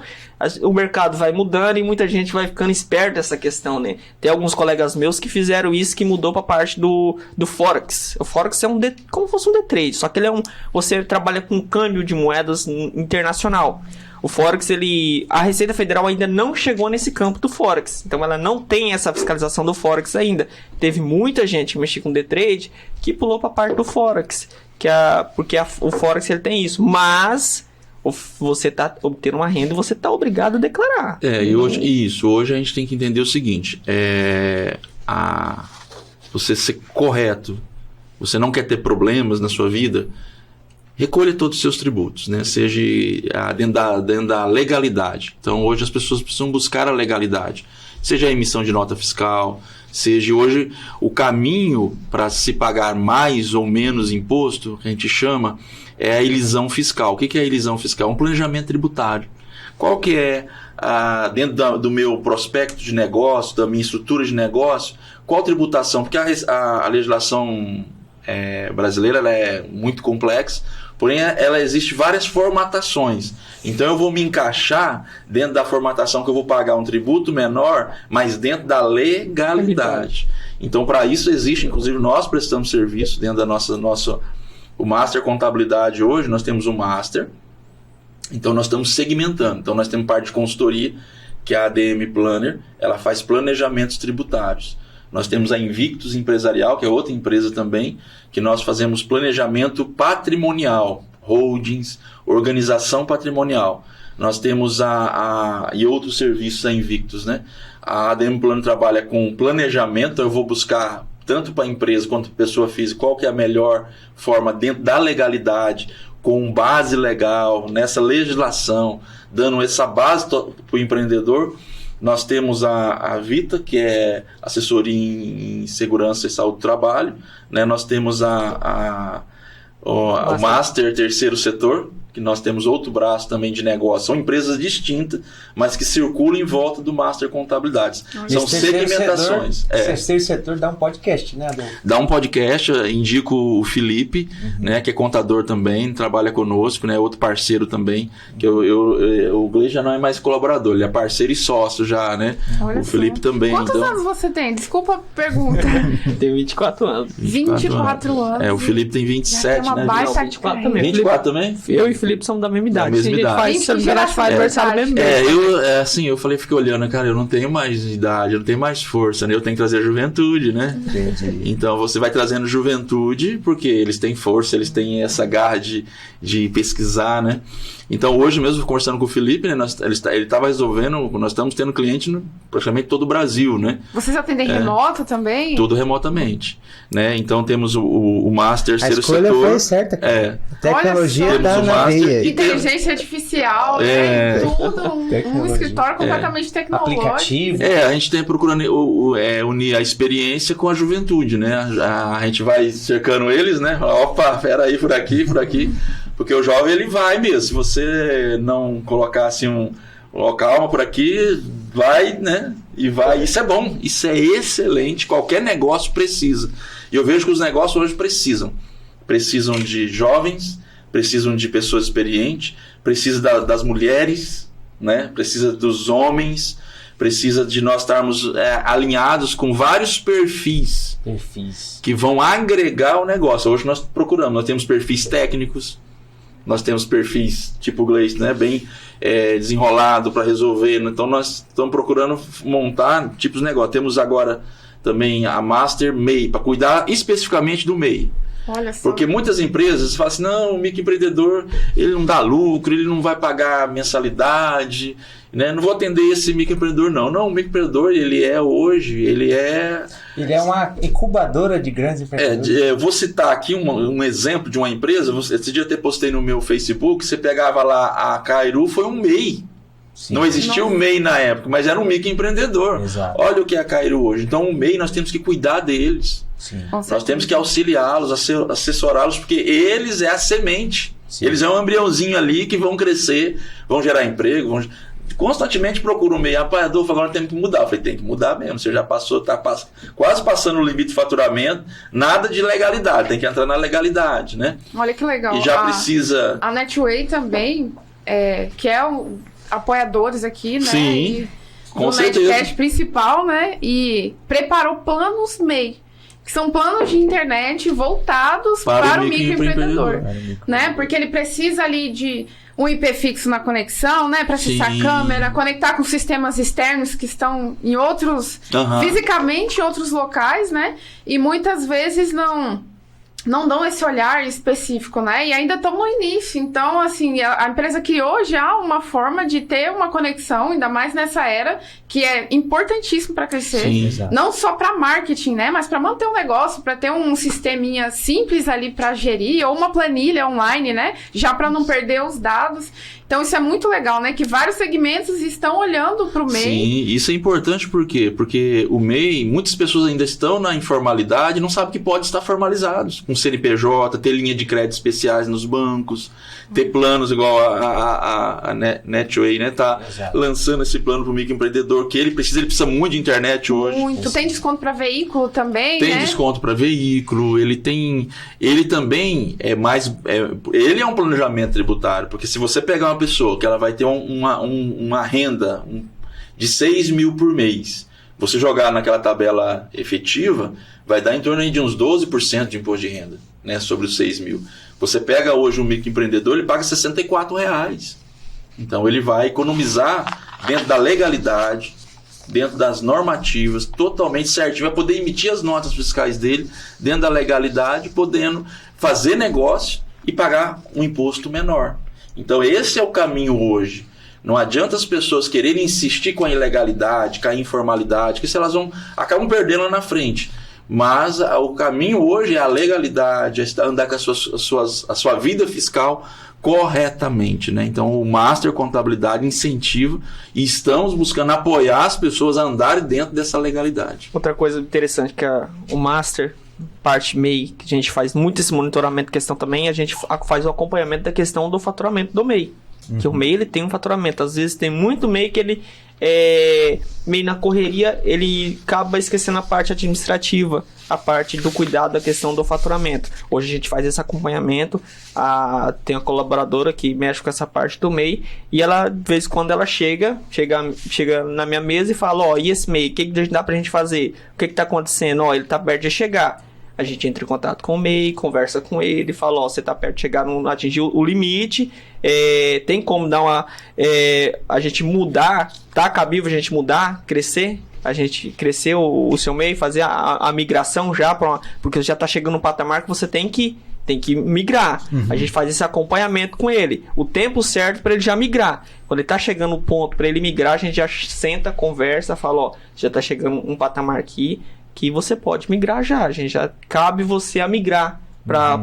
Speaker 4: O mercado vai mudando e muita gente vai ficando esperta dessa questão, né? Tem alguns colegas meus que fizeram isso, que mudou para parte do Forex. O Forex é como se fosse um day trade, só que ele você trabalha com câmbio de moedas internacional. O Forex, a Receita Federal ainda não chegou nesse campo do Forex. Então ela não tem essa fiscalização do Forex ainda. Teve muita gente que mexia com day trade que pulou para a parte do Forex. Porque o Forex ele tem isso. Mas você está obtendo uma renda e você está obrigado a declarar.
Speaker 3: E hoje a gente tem que entender o seguinte: você ser correto, você não quer ter problemas na sua vida, recolha todos os seus tributos, né? Seja dentro da legalidade. Então hoje as pessoas precisam buscar a legalidade, seja a emissão de nota fiscal, seja hoje o caminho para se pagar mais ou menos imposto, que a gente chama, é a elisão fiscal. O que é a elisão fiscal? Um planejamento tributário. Qual que é, dentro do meu prospecto de negócio, da minha estrutura de negócio, qual tributação? Porque a legislação brasileira ela é muito complexa, porém ela existe várias formatações. Então eu vou me encaixar dentro da formatação que eu vou pagar um tributo menor, mas dentro da legalidade. Então para isso existe, inclusive nós prestamos serviço dentro da o Master Contabilidade hoje, nós temos o Master, então nós estamos segmentando. Então nós temos parte de consultoria, que é a ADM Planner, ela faz planejamentos tributários. Nós temos a Invictus Empresarial, que é outra empresa também, que nós fazemos planejamento patrimonial, holdings, organização patrimonial. Nós temos e outros serviços da Invictus, né? A ADM Plano trabalha com planejamento, eu vou buscar tanto para a empresa quanto para a pessoa física qual que é a melhor forma dentro da legalidade, com base legal, nessa legislação, dando essa base para o empreendedor. Nós temos a Vita, que é assessoria em segurança e saúde do trabalho, né? Nós temos o Master terceiro setor, que nós temos outro braço também de negócio. São empresas distintas, mas que circulam em volta do Master Contabilidades. São segmentações.
Speaker 1: O terceiro setor dá um podcast, né, Adolfo?
Speaker 3: Dá um podcast, eu indico o Felipe, né, que é contador também, trabalha conosco, né, outro parceiro também, que o Gleice já não é mais colaborador, ele é parceiro e sócio já, né?
Speaker 2: Olha
Speaker 3: o Felipe
Speaker 2: só.
Speaker 3: também.
Speaker 2: Quantos anos você tem? Desculpa a pergunta.
Speaker 4: Tenho 24 anos.
Speaker 2: 24 anos.
Speaker 3: O Felipe tem 27,
Speaker 2: uma
Speaker 3: né?
Speaker 2: baita
Speaker 4: 24 também.
Speaker 3: 24 também?
Speaker 4: Eu e o Felipe somos da mesma idade.
Speaker 3: Da mesma idade.
Speaker 4: Se a gente faz aniversário mesmo.
Speaker 3: Eu falei, fiquei olhando, cara, eu não tenho mais idade, eu não tenho mais força, né? Eu tenho que trazer a juventude, né?
Speaker 1: Entendi.
Speaker 3: Então você vai trazendo juventude, porque eles têm força, eles têm essa garra de pesquisar, né? Então hoje mesmo, conversando com o Felipe, né, ele estava resolvendo, nós estamos tendo cliente no praticamente todo o Brasil, né?
Speaker 2: Vocês atendem remoto também?
Speaker 3: Tudo remotamente, né? Então temos o Master,
Speaker 1: A
Speaker 3: terceiro
Speaker 1: escolha
Speaker 3: setor.
Speaker 1: foi certa, cara. A tecnologia
Speaker 3: Temos
Speaker 1: tá
Speaker 3: o
Speaker 1: na
Speaker 3: Master
Speaker 1: veia.
Speaker 3: e
Speaker 2: Inteligência artificial, né? Tudo. Um escritório completamente tecnológico.
Speaker 1: Aplicativo.
Speaker 3: A gente tem procurando unir a experiência com a juventude, né? A gente vai cercando eles, né? Opa, peraí, por aqui. Porque o jovem, ele vai mesmo. Se você não colocar assim calma por aqui, vai, né? E vai. Isso é bom. Isso é excelente. Qualquer negócio precisa. E eu vejo que os negócios hoje precisam. Precisam de jovens, precisam de pessoas experientes, precisa das mulheres, né? Precisa dos homens, precisa de nós estarmos alinhados com vários perfis que vão agregar o negócio. Hoje nós procuramos, nós temos perfis técnicos, nós temos perfis tipo Gleice, né? Bem desenrolado para resolver. Então nós estamos procurando montar tipos de negócio. Temos agora também a Master MEI, para cuidar especificamente do MEI.
Speaker 2: Olha só.
Speaker 3: Porque muitas empresas falam assim, não, o microempreendedor, ele não dá lucro, ele não vai pagar mensalidade, né? Não vou atender esse microempreendedor, não. Não, o microempreendedor, ele é
Speaker 1: uma incubadora de grandes empreendedores.
Speaker 3: Vou citar aqui um exemplo de uma empresa. Esse dia eu até postei no meu Facebook, você pegava lá a Cairu, foi um MEI. Sim. Não existia o MEI na época, mas era um microempreendedor.
Speaker 1: Exato.
Speaker 3: Olha o que é a Cairu hoje. Então o MEI nós temos que cuidar deles.
Speaker 1: Sim.
Speaker 3: Nós temos que auxiliá-los, assessorá-los, porque eles é a semente. Sim. Eles é um embriãozinho ali que vão crescer, vão gerar emprego, constantemente procuram um MEI. Rapaz, Adolfo, agora temos que mudar. Eu falei, tem que mudar mesmo. Você já passou, está quase passando o limite de faturamento, nada de legalidade, tem que entrar na legalidade, né?
Speaker 2: Olha que legal.
Speaker 3: E já precisa...
Speaker 2: A Netway também, que é apoiadores aqui, né?
Speaker 3: Sim, com
Speaker 2: do
Speaker 3: certeza.
Speaker 2: Netcast principal, né? E preparou planos MEI, que são planos de internet voltados para o microempreendedor, né? Porque ele precisa ali de um IP fixo na conexão, né? Para acessar a câmera, conectar com sistemas externos que estão em outros, fisicamente em outros locais, né? E muitas vezes não dão esse olhar específico, né? E ainda estão no início. Então, assim, a empresa criou já uma forma de ter uma conexão, ainda mais nessa era, que é importantíssimo para crescer.
Speaker 3: Sim,
Speaker 2: não só para marketing, né? Mas para manter um negócio, para ter um sisteminha simples ali para gerir, ou uma planilha online, né? Já para não perder os dados. Então, isso é muito legal, né? Que vários segmentos estão olhando para o MEI.
Speaker 3: Sim, isso é importante por quê? Porque o MEI, muitas pessoas ainda estão na informalidade e não sabem que pode estar formalizados. Com CNPJ, ter linha de crédito especiais nos bancos, ter planos igual a Netway, né? Tá lançando esse plano para o microempreendedor, que ele precisa muito de internet hoje.
Speaker 2: Muito. Tem desconto para veículo também,
Speaker 3: Tem desconto para veículo, ele também ele é um planejamento tributário, porque se você pegar uma pessoa que ela vai ter uma renda de 6 mil por mês, você jogar naquela tabela efetiva, vai dar em torno de uns 12% de imposto de renda, né, sobre os 6 mil. Você pega hoje um microempreendedor, ele paga R$64. Então ele vai economizar dentro da legalidade, dentro das normativas, totalmente certinho, vai poder emitir as notas fiscais dele dentro da legalidade, podendo fazer negócio e pagar um imposto menor. Então esse é o caminho hoje. Não adianta as pessoas quererem insistir com a ilegalidade, com a informalidade, que se elas acabam perdendo lá na frente. Mas o caminho hoje é a legalidade, é andar com a sua vida fiscal corretamente, né? Então o Master Contabilidade incentiva e estamos buscando apoiar as pessoas a andarem dentro dessa legalidade.
Speaker 4: Outra coisa interessante que o Master, parte MEI, que a gente faz muito esse monitoramento questão também, a gente faz o acompanhamento da questão do faturamento do MEI. Que o MEI ele tem um faturamento, às vezes tem muito MEI que ele MEI na correria, ele acaba esquecendo a parte administrativa, a parte do cuidado da questão do faturamento. Hoje a gente faz esse acompanhamento, tem uma colaboradora que mexe com essa parte do MEI, e ela, de vez em quando ela chega na minha mesa e fala, e esse MEI, o que dá pra gente fazer? O que tá acontecendo? Ele tá perto de chegar. A gente entra em contato com o MEI, conversa com ele, fala, você tá perto de chegar, não atingiu o limite, tem como dar a gente mudar, tá cabível a gente mudar, crescer? A gente crescer o seu MEI, fazer a migração já, porque já tá chegando no patamar que você tem que migrar. A gente faz esse acompanhamento com ele, o tempo certo para ele já migrar. Quando ele tá chegando no ponto para ele migrar, a gente já senta, conversa, fala, já tá chegando um patamar aqui, que você pode migrar já. A gente já cabe você a migrar para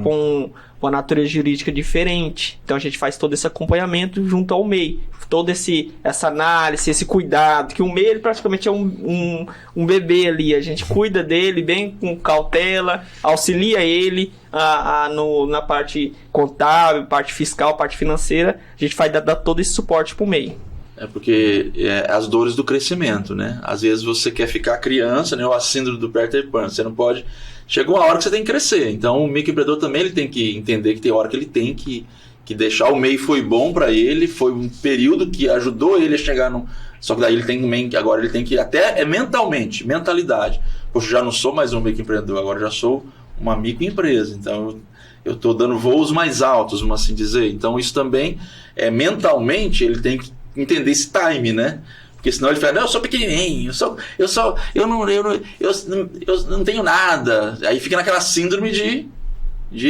Speaker 4: uma natureza jurídica diferente. Então a gente faz todo esse acompanhamento junto ao MEI. Toda essa análise, esse cuidado, que o MEI ele praticamente é um bebê ali. A gente cuida dele bem com cautela, auxilia ele na parte contábil, parte fiscal, parte financeira. A gente vai dar todo esse suporte para o MEI.
Speaker 3: Porque as dores do crescimento, né? Às vezes você quer ficar criança, né? Ou a síndrome do Peter Pan. Você não pode... Chegou uma hora que você tem que crescer. Então o microempreendedor também ele tem que entender que tem hora que ele tem que deixar. O MEI foi bom para ele, foi um período que ajudou ele a chegar no... Só que daí agora ele tem que até mentalidade. Poxa, eu já não sou mais um microempreendedor, agora já sou uma microempresa. Então eu estou dando voos mais altos, vamos assim dizer. Então isso também, mentalmente, ele tem que entender esse time, né? Porque senão ele fala, não, eu sou pequenininho, eu não tenho nada. Aí fica naquela síndrome de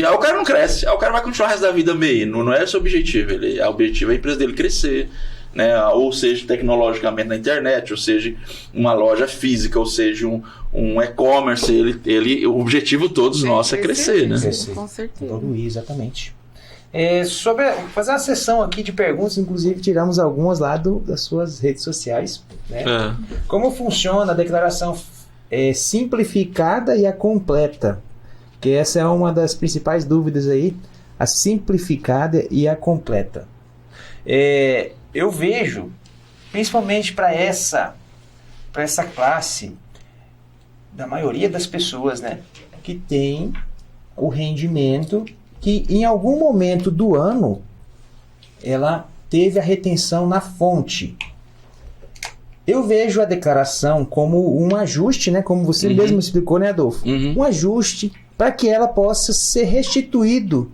Speaker 3: o cara não cresce, o cara vai continuar o resto da vida MEI. Não é esse o objetivo. O objetivo é a empresa dele crescer, né? Ou seja, tecnologicamente na internet, ou seja, uma loja física, ou seja, um e-commerce. O objetivo todos nossos é crescer, né?
Speaker 1: Crescer.
Speaker 2: Com certeza.
Speaker 1: Evoluir, exatamente. Fazer uma sessão aqui de perguntas, inclusive tiramos algumas lá das suas redes sociais, né? Como funciona a declaração simplificada e a completa? Que essa é uma das principais dúvidas aí, a simplificada e a completa. Eu vejo, principalmente para essa classe, da maioria das pessoas, né, que tem o rendimento que em algum momento do ano ela teve a retenção na fonte. Eu vejo a declaração como um ajuste, né, como você mesmo explicou, né, Adolfo? Um ajuste para que ela possa ser restituído,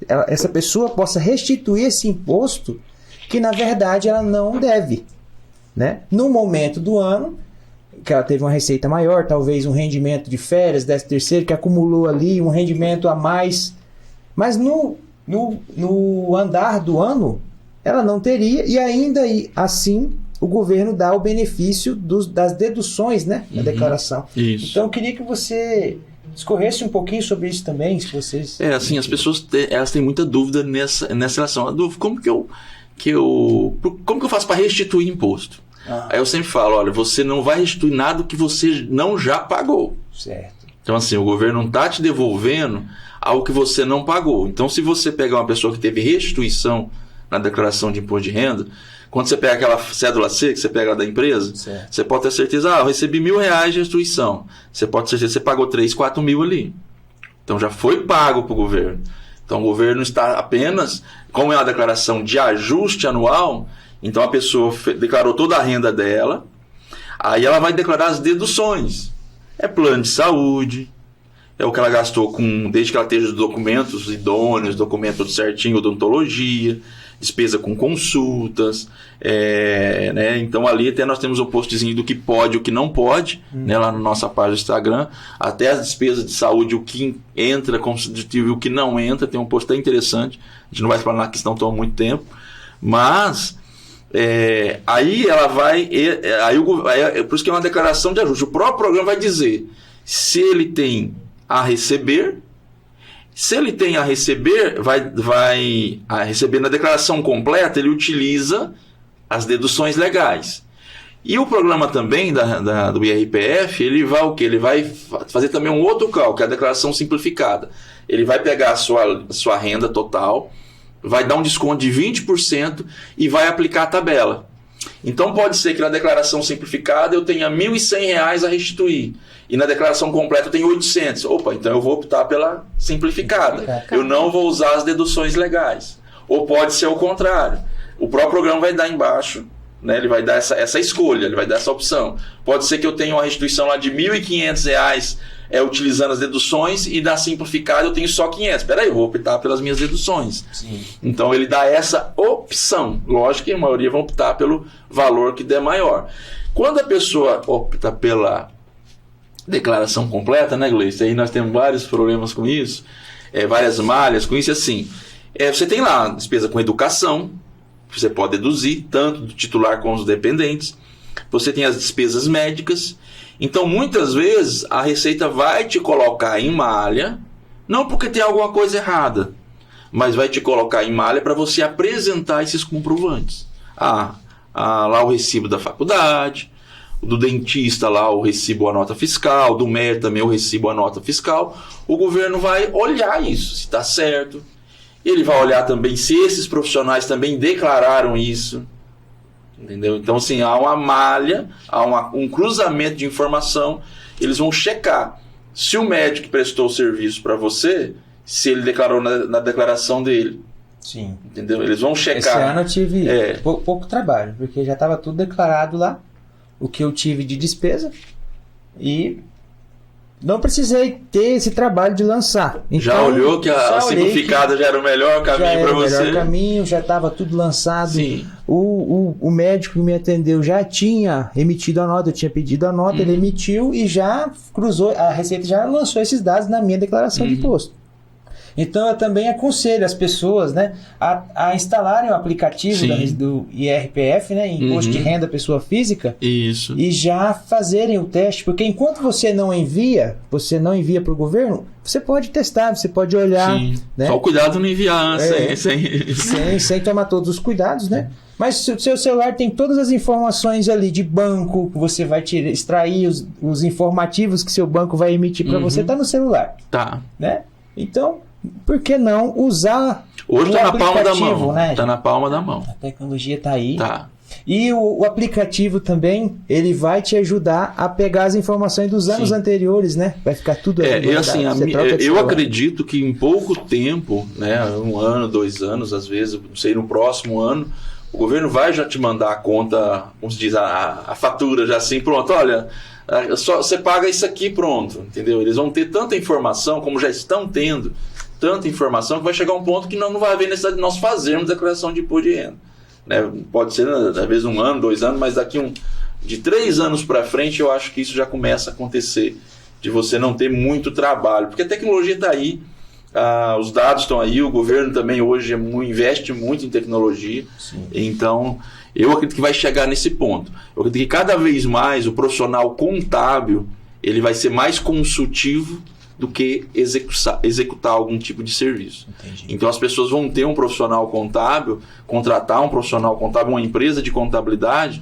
Speaker 1: essa pessoa possa restituir esse imposto que na verdade ela não deve, né? No momento do ano que ela teve uma receita maior, talvez um rendimento de férias, 13º, que acumulou ali um rendimento a mais. Mas no andar do ano, ela não teria, e ainda assim o governo dá o benefício das deduções, né, da declaração.
Speaker 3: Isso.
Speaker 1: Então eu queria que você discorresse um pouquinho sobre isso também, se vocês...
Speaker 3: assim, as pessoas elas têm muita dúvida nessa relação. Adolfo, como que eu faço para restituir imposto? Aí eu sempre falo, olha, você não vai restituir nada que você não já pagou.
Speaker 1: Certo.
Speaker 3: Então assim, o governo não está te devolvendo algo que você não pagou. Então, se você pegar uma pessoa que teve restituição na declaração de imposto de renda, quando você pega aquela cédula C, que você pega da empresa, certo, você pode ter certeza, eu recebi R$1.000 de restituição. Você pode ter certeza que você pagou 3, 4 mil ali. Então, já foi pago para o governo. Então, o governo está apenas, como é uma declaração de ajuste anual, então a pessoa declarou toda a renda dela, aí ela vai declarar as deduções. É plano de saúde, é o que ela gastou desde que ela esteja os documentos idôneos, documento tudo certinho, odontologia, despesa com consultas, né? Então ali até nós temos um postzinho do que pode e o que não pode, né? Lá na nossa página do Instagram, até as despesas de saúde, o que entra como substitutivo e o que não entra, tem um post bem interessante, a gente não vai explanar aqui, senão toma muito tempo, mas aí ela vai, por isso que é uma declaração de ajuste, o próprio programa vai dizer, se ele tem a receber. Se ele tem a receber, vai a receber na declaração completa, ele utiliza as deduções legais. E o programa também do IRPF, ele vai o quê? Ele vai fazer também um outro cálculo, que é a declaração simplificada. Ele vai pegar a sua renda total, vai dar um desconto de 20% e vai aplicar a tabela. Então pode ser que na declaração simplificada eu tenha R$ 1.100 a restituir. E na declaração completa eu tenho 800. Opa, então eu vou optar pela simplificada. Eu não vou usar as deduções legais. Ou pode ser o contrário. O próprio programa vai dar embaixo, né? Ele vai dar essa escolha, ele vai dar essa opção. Pode ser que eu tenha uma restituição lá de R$ 1.500 utilizando as deduções e na simplificada eu tenho só 500. Espera aí, eu vou optar pelas minhas deduções. Sim. Então ele dá essa opção. Lógico que a maioria vão optar pelo valor que der maior. Quando a pessoa opta pela declaração completa, né, Gleice? Aí nós temos vários problemas com isso, várias malhas com isso, assim. Você tem lá a despesa com educação, você pode deduzir, tanto do titular como dos dependentes. Você tem as despesas médicas. Então, muitas vezes, a Receita vai te colocar em malha, não porque tem alguma coisa errada, mas vai te colocar em malha para você apresentar esses comprovantes. Lá o recibo da faculdade, do dentista lá o recibo, a nota fiscal, do médico também o recibo, a nota fiscal. O governo vai olhar isso, se está certo. Ele vai olhar também se esses profissionais também declararam isso. Entendeu? Então, assim, há uma malha, há um cruzamento de informação. Eles vão checar se o médico que prestou o serviço para você, se ele declarou na declaração dele.
Speaker 1: Sim.
Speaker 3: Entendeu? Eles vão checar.
Speaker 1: Esse ano eu tive pouco trabalho, porque já estava tudo declarado lá, o que eu tive de despesa, e não precisei ter esse trabalho de lançar. Então,
Speaker 3: já olhou que a simplificada já era o melhor caminho para você? Já era o melhor caminho,
Speaker 1: já estava tudo lançado.
Speaker 3: Sim.
Speaker 1: O médico que me atendeu já tinha emitido a nota, eu tinha pedido a nota, ele emitiu e já cruzou, a Receita já lançou esses dados na minha declaração de imposto. Então eu também aconselho as pessoas, né, a instalarem o aplicativo do IRPF, né, Imposto de Renda Pessoa Física.
Speaker 3: Isso.
Speaker 1: E já fazerem o teste, porque enquanto você não envia para o governo, você pode testar, você pode olhar.
Speaker 3: Sim.
Speaker 1: Né?
Speaker 3: Só o cuidado de não enviar
Speaker 1: sem tomar todos os cuidados, né? Mas se o seu celular tem todas as informações ali de banco, que você vai extrair os informativos que seu banco vai emitir para você, tá no celular.
Speaker 3: Tá.
Speaker 1: Né? Então, por que não usar
Speaker 3: hoje tá na palma da mão,
Speaker 1: né?
Speaker 3: Tá na palma da mão.
Speaker 1: A tecnologia tá aí.
Speaker 3: Tá.
Speaker 1: E o aplicativo também, ele vai te ajudar a pegar as informações dos anos anteriores, né? Vai ficar tudo
Speaker 3: aí. Assim, eu acredito que em pouco tempo, né, 1 ano, 2 anos, às vezes, não sei, no próximo ano, o governo vai já te mandar a conta, como se diz, a fatura já assim, pronto, olha, só você paga isso aqui, pronto, entendeu? Eles vão ter tanta informação, como já estão tendo, tanta informação, que vai chegar um ponto que não vai haver necessidade de nós fazermos declaração de imposto de renda. Né? Pode ser, às vezes, 1 ano, 2 anos, mas daqui de 3 anos para frente, eu acho que isso já começa a acontecer, de você não ter muito trabalho, porque a tecnologia está aí, os dados estão aí, o governo também hoje investe muito em tecnologia. Sim. Então eu acredito que vai chegar nesse ponto. Eu acredito que cada vez mais o profissional contábil ele vai ser mais consultivo do que executar algum tipo de serviço. Entendi. Então as pessoas vão ter um profissional contábil, contratar um profissional contábil, uma empresa de contabilidade,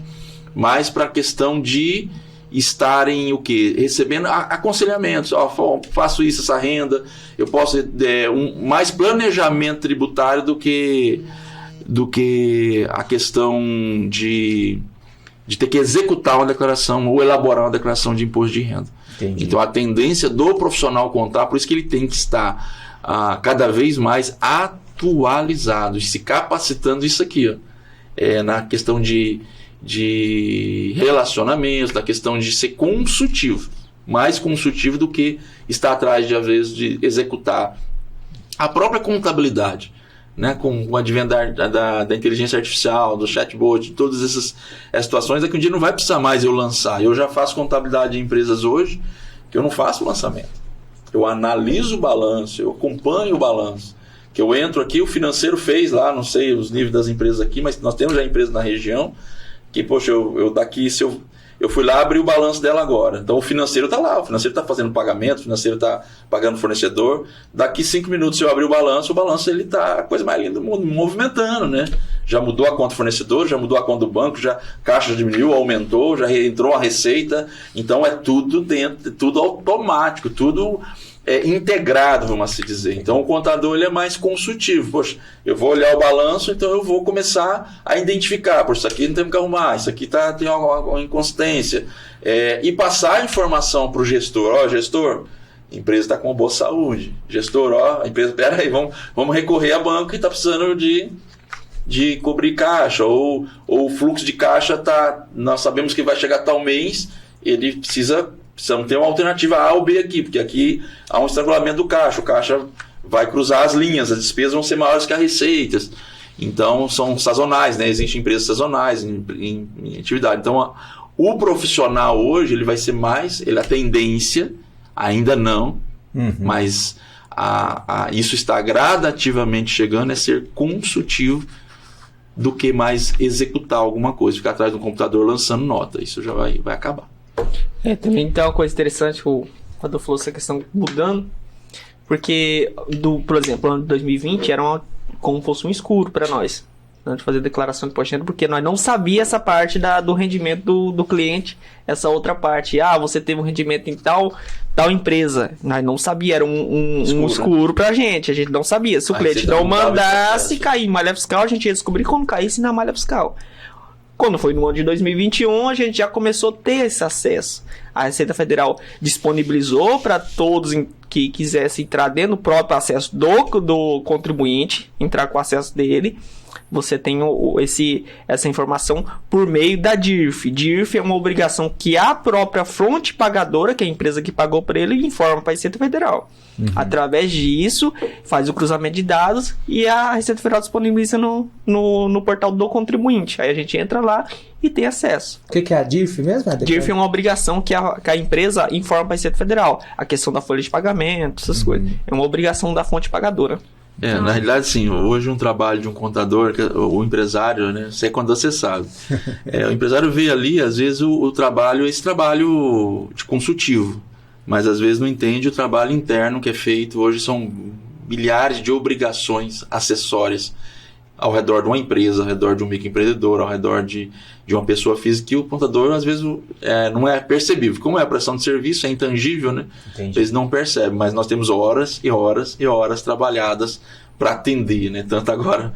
Speaker 3: mais para a questão de estarem o quê? Recebendo aconselhamentos. Faço isso, essa renda, eu posso mais planejamento tributário do que a questão de ter que executar uma declaração ou elaborar uma declaração de imposto de renda. Entendi. Então a tendência do profissional contábil, por isso que ele tem que estar cada vez mais atualizado, se capacitando isso aqui, na questão de relacionamentos, da questão de ser consultivo, mais consultivo do que estar atrás, às vezes, de executar a própria contabilidade, né? Com o advento da inteligência artificial, do chatbot, todas essas situações, é que um dia não vai precisar mais eu lançar. Eu já faço contabilidade de empresas hoje, que eu não faço lançamento. Eu analiso o balanço, eu acompanho o balanço. Que eu entro aqui, o financeiro fez lá, não sei os níveis das empresas aqui, mas nós temos já empresas na região, que, poxa, eu daqui, se eu fui lá abrir o balanço dela agora. Então o financeiro está lá, o financeiro está fazendo pagamento, o financeiro está pagando fornecedor. Daqui 5 minutos, se eu abrir o balanço ele está a coisa mais linda do mundo, movimentando, né? Já mudou a conta do fornecedor, já mudou a conta do banco, já caixa diminuiu, aumentou, já entrou a receita. Então é tudo dentro, tudo automático, tudo integrado, vamos assim dizer. Então o contador ele é mais consultivo. Poxa, eu vou olhar o balanço, então eu vou começar a identificar, por isso aqui não temos que arrumar, isso aqui tem alguma inconsistência. E passar a informação para o gestor. Ó, gestor, a empresa está com uma boa saúde. Gestor, ó, a empresa, peraí, vamos recorrer a banco que está precisando de cobrir caixa, ou o fluxo de caixa nós sabemos que vai chegar tal mês, ele precisamos ter uma alternativa A ou B aqui, porque aqui há um estrangulamento do caixa, o caixa vai cruzar as linhas, as despesas vão ser maiores que as receitas, então são sazonais, né? Existem empresas sazonais em atividade, então o profissional hoje ele vai ser mais, a tendência, ainda não, mas isso está gradativamente chegando, é ser consultivo do que mais executar alguma coisa, ficar atrás do computador lançando nota, isso já vai acabar.
Speaker 4: Também tem uma coisa interessante, quando eu falou essa questão mudando, porque, por exemplo, o ano de 2020 era como fosse um escuro para nós, antes de fazer declaração de imposto de renda, porque nós não sabíamos essa parte do rendimento do cliente, essa outra parte. Você teve um rendimento em tal empresa. Nós não sabíamos, era um escuro pra gente, a gente não sabia. Se o cliente não mandasse cair em malha fiscal, a gente ia descobrir quando caísse na malha fiscal. Quando foi no ano de 2021, a gente já começou a ter esse acesso. A Receita Federal disponibilizou para todos que quisessem entrar dentro do próprio acesso do contribuinte, entrar com o acesso dele. Você tem essa informação por meio da DIRF. DIRF é uma obrigação que a própria fonte pagadora, que é a empresa que pagou para ele, informa para a Receita Federal. Através disso, faz o cruzamento de dados e a Receita Federal disponibiliza no portal do contribuinte. Aí a gente entra lá e tem acesso.
Speaker 1: O que é a DIRF mesmo?
Speaker 4: DIRF é uma obrigação que a empresa informa para a Receita Federal. A questão da folha de pagamento, essas coisas. É uma obrigação da fonte pagadora.
Speaker 3: Na realidade, sim, hoje um trabalho de um contador, o empresário, né? Sei quando você sabe. O empresário vê ali, às vezes, esse trabalho de consultivo, mas às vezes não entende o trabalho interno que é feito. Hoje são milhares de obrigações acessórias ao redor de uma empresa, ao redor de um microempreendedor, ao redor de uma pessoa física, que o contador, às vezes, não é percebível. Como é a prestação de serviço, é intangível, né? Entendi. Eles não percebem, mas nós temos horas e horas e horas trabalhadas para atender, né? Tanto agora,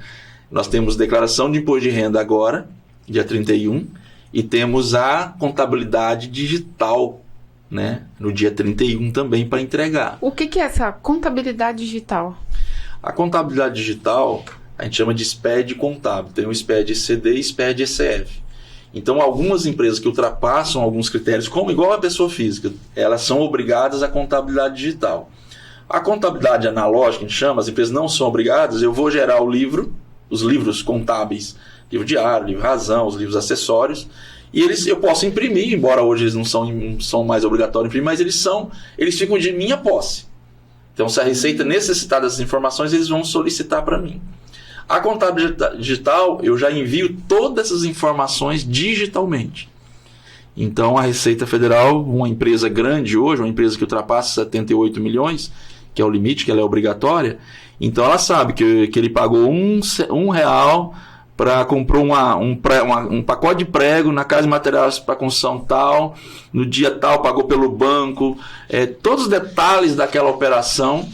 Speaker 3: nós temos declaração de imposto de renda agora, dia 31, e temos a contabilidade digital, né? No dia 31 também para entregar.
Speaker 2: O que é essa contabilidade digital?
Speaker 3: A contabilidade digital a gente chama de SPED contábil. Tem o SPED ECD e SPED ECF. Então, algumas empresas que ultrapassam alguns critérios, como igual a pessoa física, elas são obrigadas à contabilidade digital. A contabilidade analógica, a gente chama, as empresas não são obrigadas, eu vou gerar os livros contábeis, livro diário, livro razão, os livros acessórios, e eu posso imprimir, embora hoje eles não são mais obrigatórios imprimir, mas eles ficam de minha posse. Então, se a Receita necessitar dessas informações, eles vão solicitar para mim. A contabilidade digital, eu já envio todas essas informações digitalmente. Então, a Receita Federal, uma empresa grande hoje, uma empresa que ultrapassa 78 milhões, que é o limite, que ela é obrigatória, então ela sabe que ele pagou R$1 para comprar um pacote de prego na casa de materiais para construção tal, no dia tal, pagou pelo banco, todos os detalhes daquela operação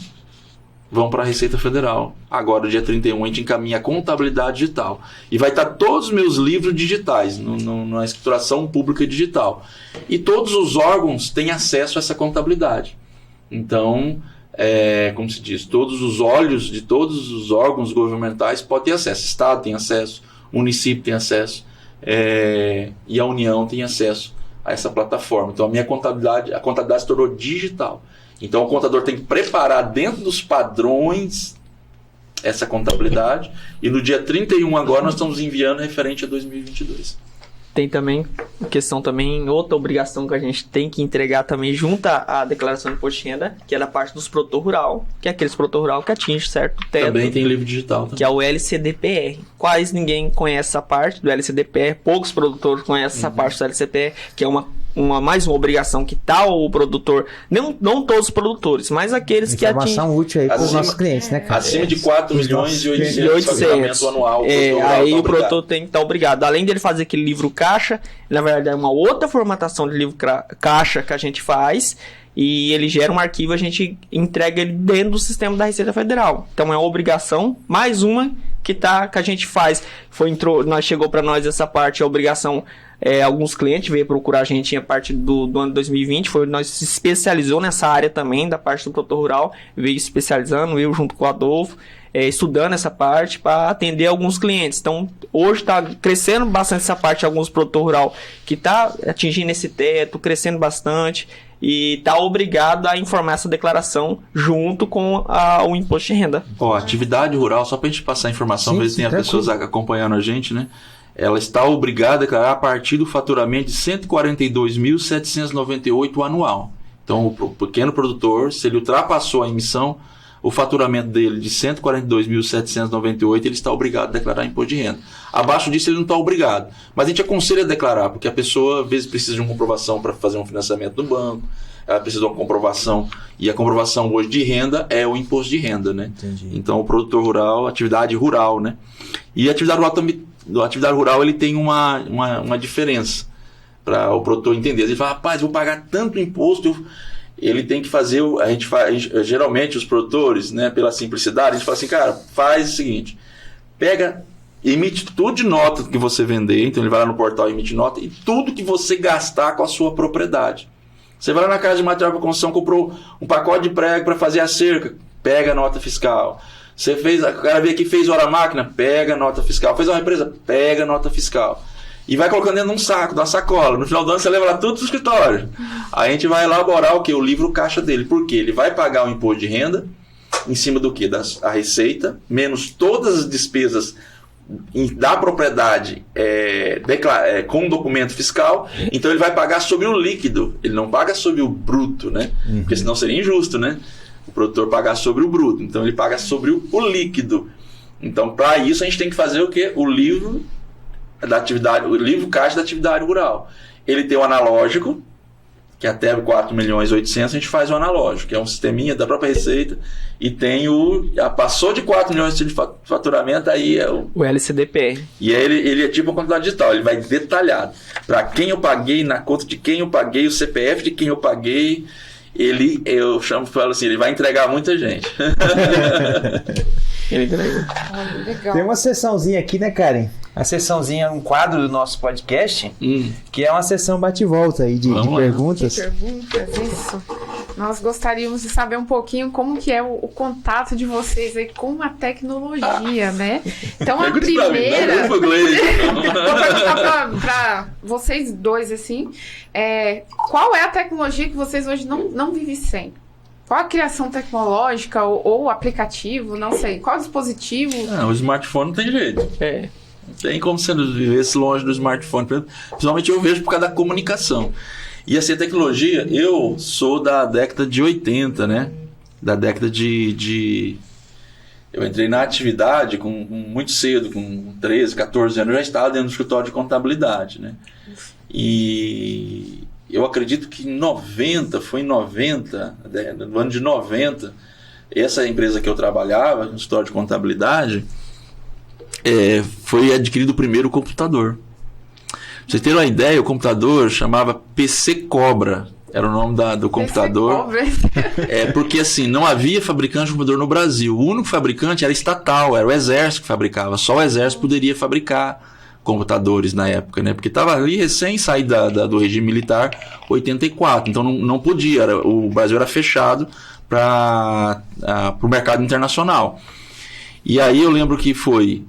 Speaker 3: vão para a Receita Federal. Agora, dia 31, a gente encaminha a contabilidade digital. E vai estar todos os meus livros digitais, na escrituração pública digital. E todos os órgãos têm acesso a essa contabilidade. Então, como se diz, todos os olhos de todos os órgãos governamentais podem ter acesso. O Estado tem acesso, o município tem acesso, e a União tem acesso a essa plataforma. Então, a contabilidade se tornou digital. Então, o contador tem que preparar dentro dos padrões essa contabilidade. E no dia 31 agora nós estamos enviando referente a 2022.
Speaker 4: tem também questão também, outra obrigação que a gente tem que entregar também junto à declaração de imposto de renda, que é da parte dos produtor rural, que é aqueles produtor rural que atinge certo teto.
Speaker 3: Também tem livro digital. Também.
Speaker 4: Que é o LCDPR. Quase ninguém conhece essa parte do LCDPR, poucos produtores conhecem essa parte do LCDPR, que é mais uma obrigação que tá o produtor, não todos os produtores, mas aqueles que atingem...
Speaker 1: Informação útil aí para os nossos clientes, né, cara?
Speaker 3: Acima de 4 milhões e 800 faturamento anual.
Speaker 4: Aí o produtor tem que estar obrigado. Além dele fazer aquele livro caixa, na verdade é uma outra formatação de livro caixa que a gente faz, e ele gera um arquivo, a gente entrega ele dentro do sistema da Receita Federal. Então é uma obrigação, mais uma que a gente faz. Chegou para nós essa parte, a obrigação. Alguns clientes veio procurar a gente a partir do ano 2020, nós se especializou nessa área também, da parte do produtor rural, veio especializando, eu junto com o Adolfo, estudando essa parte para atender alguns clientes. Então, hoje está crescendo bastante essa parte de alguns produtor rural que está atingindo esse teto, crescendo bastante e está obrigado a informar essa declaração junto com o imposto de renda.
Speaker 3: Atividade rural, só para a gente passar a informação, às vezes tem as pessoas acompanhando a gente, né? Ela está obrigada a declarar a partir do faturamento de 142.798 anual. Então, o pequeno produtor, se ele ultrapassou a emissão, o faturamento dele de 142.798, ele está obrigado a declarar imposto de renda. Abaixo disso, ele não está obrigado. Mas a gente aconselha a declarar, porque a pessoa, às vezes, precisa de uma comprovação para fazer um financiamento no banco, ela precisa de uma comprovação, e a comprovação hoje de renda é o imposto de renda, né?
Speaker 1: Entendi.
Speaker 3: Então, o produtor rural, atividade rural, né? E a atividade rural também... A atividade rural ele tem uma diferença para o produtor entender. Ele fala, rapaz, vou pagar tanto imposto, ele tem que fazer, geralmente os produtores, né, pela simplicidade, a gente fala assim, cara, faz o seguinte, emite tudo de nota que você vender, então ele vai lá no portal e emite nota, e tudo que você gastar com a sua propriedade. Você vai lá na casa de material para construção, comprou um pacote de prego para fazer a cerca, pega a nota fiscal. O cara veio aqui, fez hora máquina, pega a nota fiscal. Fez uma represa, pega a nota fiscal. E vai colocando dentro de um saco, de uma sacola. No final do ano você leva lá tudo pro escritório. Aí a gente vai elaborar o quê? O livro caixa dele. Por quê? Ele vai pagar o imposto de renda em cima do quê? A receita, menos todas as despesas da propriedade com documento fiscal. Então ele vai pagar sobre o líquido. Ele não paga sobre o bruto, né? Porque senão seria injusto, né? O produtor pagar sobre o bruto, então ele paga sobre o líquido. Então, para isso, a gente tem que fazer o quê? O livro caixa da atividade rural. Ele tem o analógico, que até 4.800.000 a gente faz o analógico, que é um sisteminha da própria Receita, e tem passou de 4 milhões de faturamento, aí é o
Speaker 4: LCDPR.
Speaker 3: E aí ele é tipo uma quantidade digital, ele vai detalhado. Para quem eu paguei, na conta de quem eu paguei, o CPF de quem eu paguei. Eu falo assim, ele vai entregar muita gente.
Speaker 4: Ele entrega.
Speaker 2: Legal.
Speaker 1: Tem uma sessãozinha aqui, né, Karen? A sessãozinha, um quadro do nosso podcast, que é uma sessão bate-volta aí de perguntas.
Speaker 2: De perguntas, isso. Nós gostaríamos de saber um pouquinho como que é o contato de vocês aí com a tecnologia, né? Então, a primeira... Vou perguntar para vocês dois, assim, qual é a tecnologia que vocês hoje não vivem sem? Qual a criação tecnológica ou aplicativo, não sei. Qual dispositivo?
Speaker 3: O smartphone não tem jeito. Não tem como você viver longe do smartphone. Principalmente eu vejo por causa da comunicação. E assim, a tecnologia, eu sou da década de 80, né? Da década de... Eu entrei na atividade muito cedo, com 13, 14 anos, eu já estava dentro do escritório de contabilidade, né? E eu acredito que no ano de 90, essa empresa que eu trabalhava, no escritório de contabilidade, foi adquirido o primeiro computador. Pra vocês terem uma ideia, o computador chamava PC Cobra, era o nome do computador. Porque assim, não havia fabricante de computador no Brasil. O único fabricante era estatal, era o Exército que fabricava. Só o Exército poderia fabricar computadores na época, né? Porque estava ali recém saído do regime militar, 84. Então não podia, o Brasil era fechado para o mercado internacional. E aí eu lembro que foi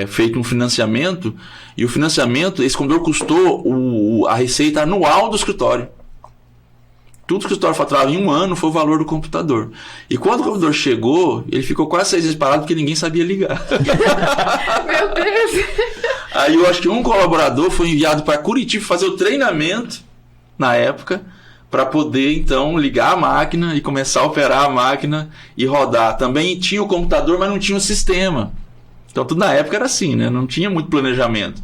Speaker 3: feito um financiamento, e o financiamento, esse computador custou a receita anual do escritório. Tudo que o escritório faturava em um ano foi o valor do computador. E quando o computador chegou, ele ficou quase 6 meses parado porque ninguém sabia ligar.
Speaker 2: Meu Deus!
Speaker 3: Aí eu acho que um colaborador foi enviado para Curitiba fazer o treinamento, na época, para poder, então, ligar a máquina e começar a operar a máquina e rodar. Também tinha o computador, mas não tinha o sistema. Então, tudo na época era assim, né? Não tinha muito planejamento.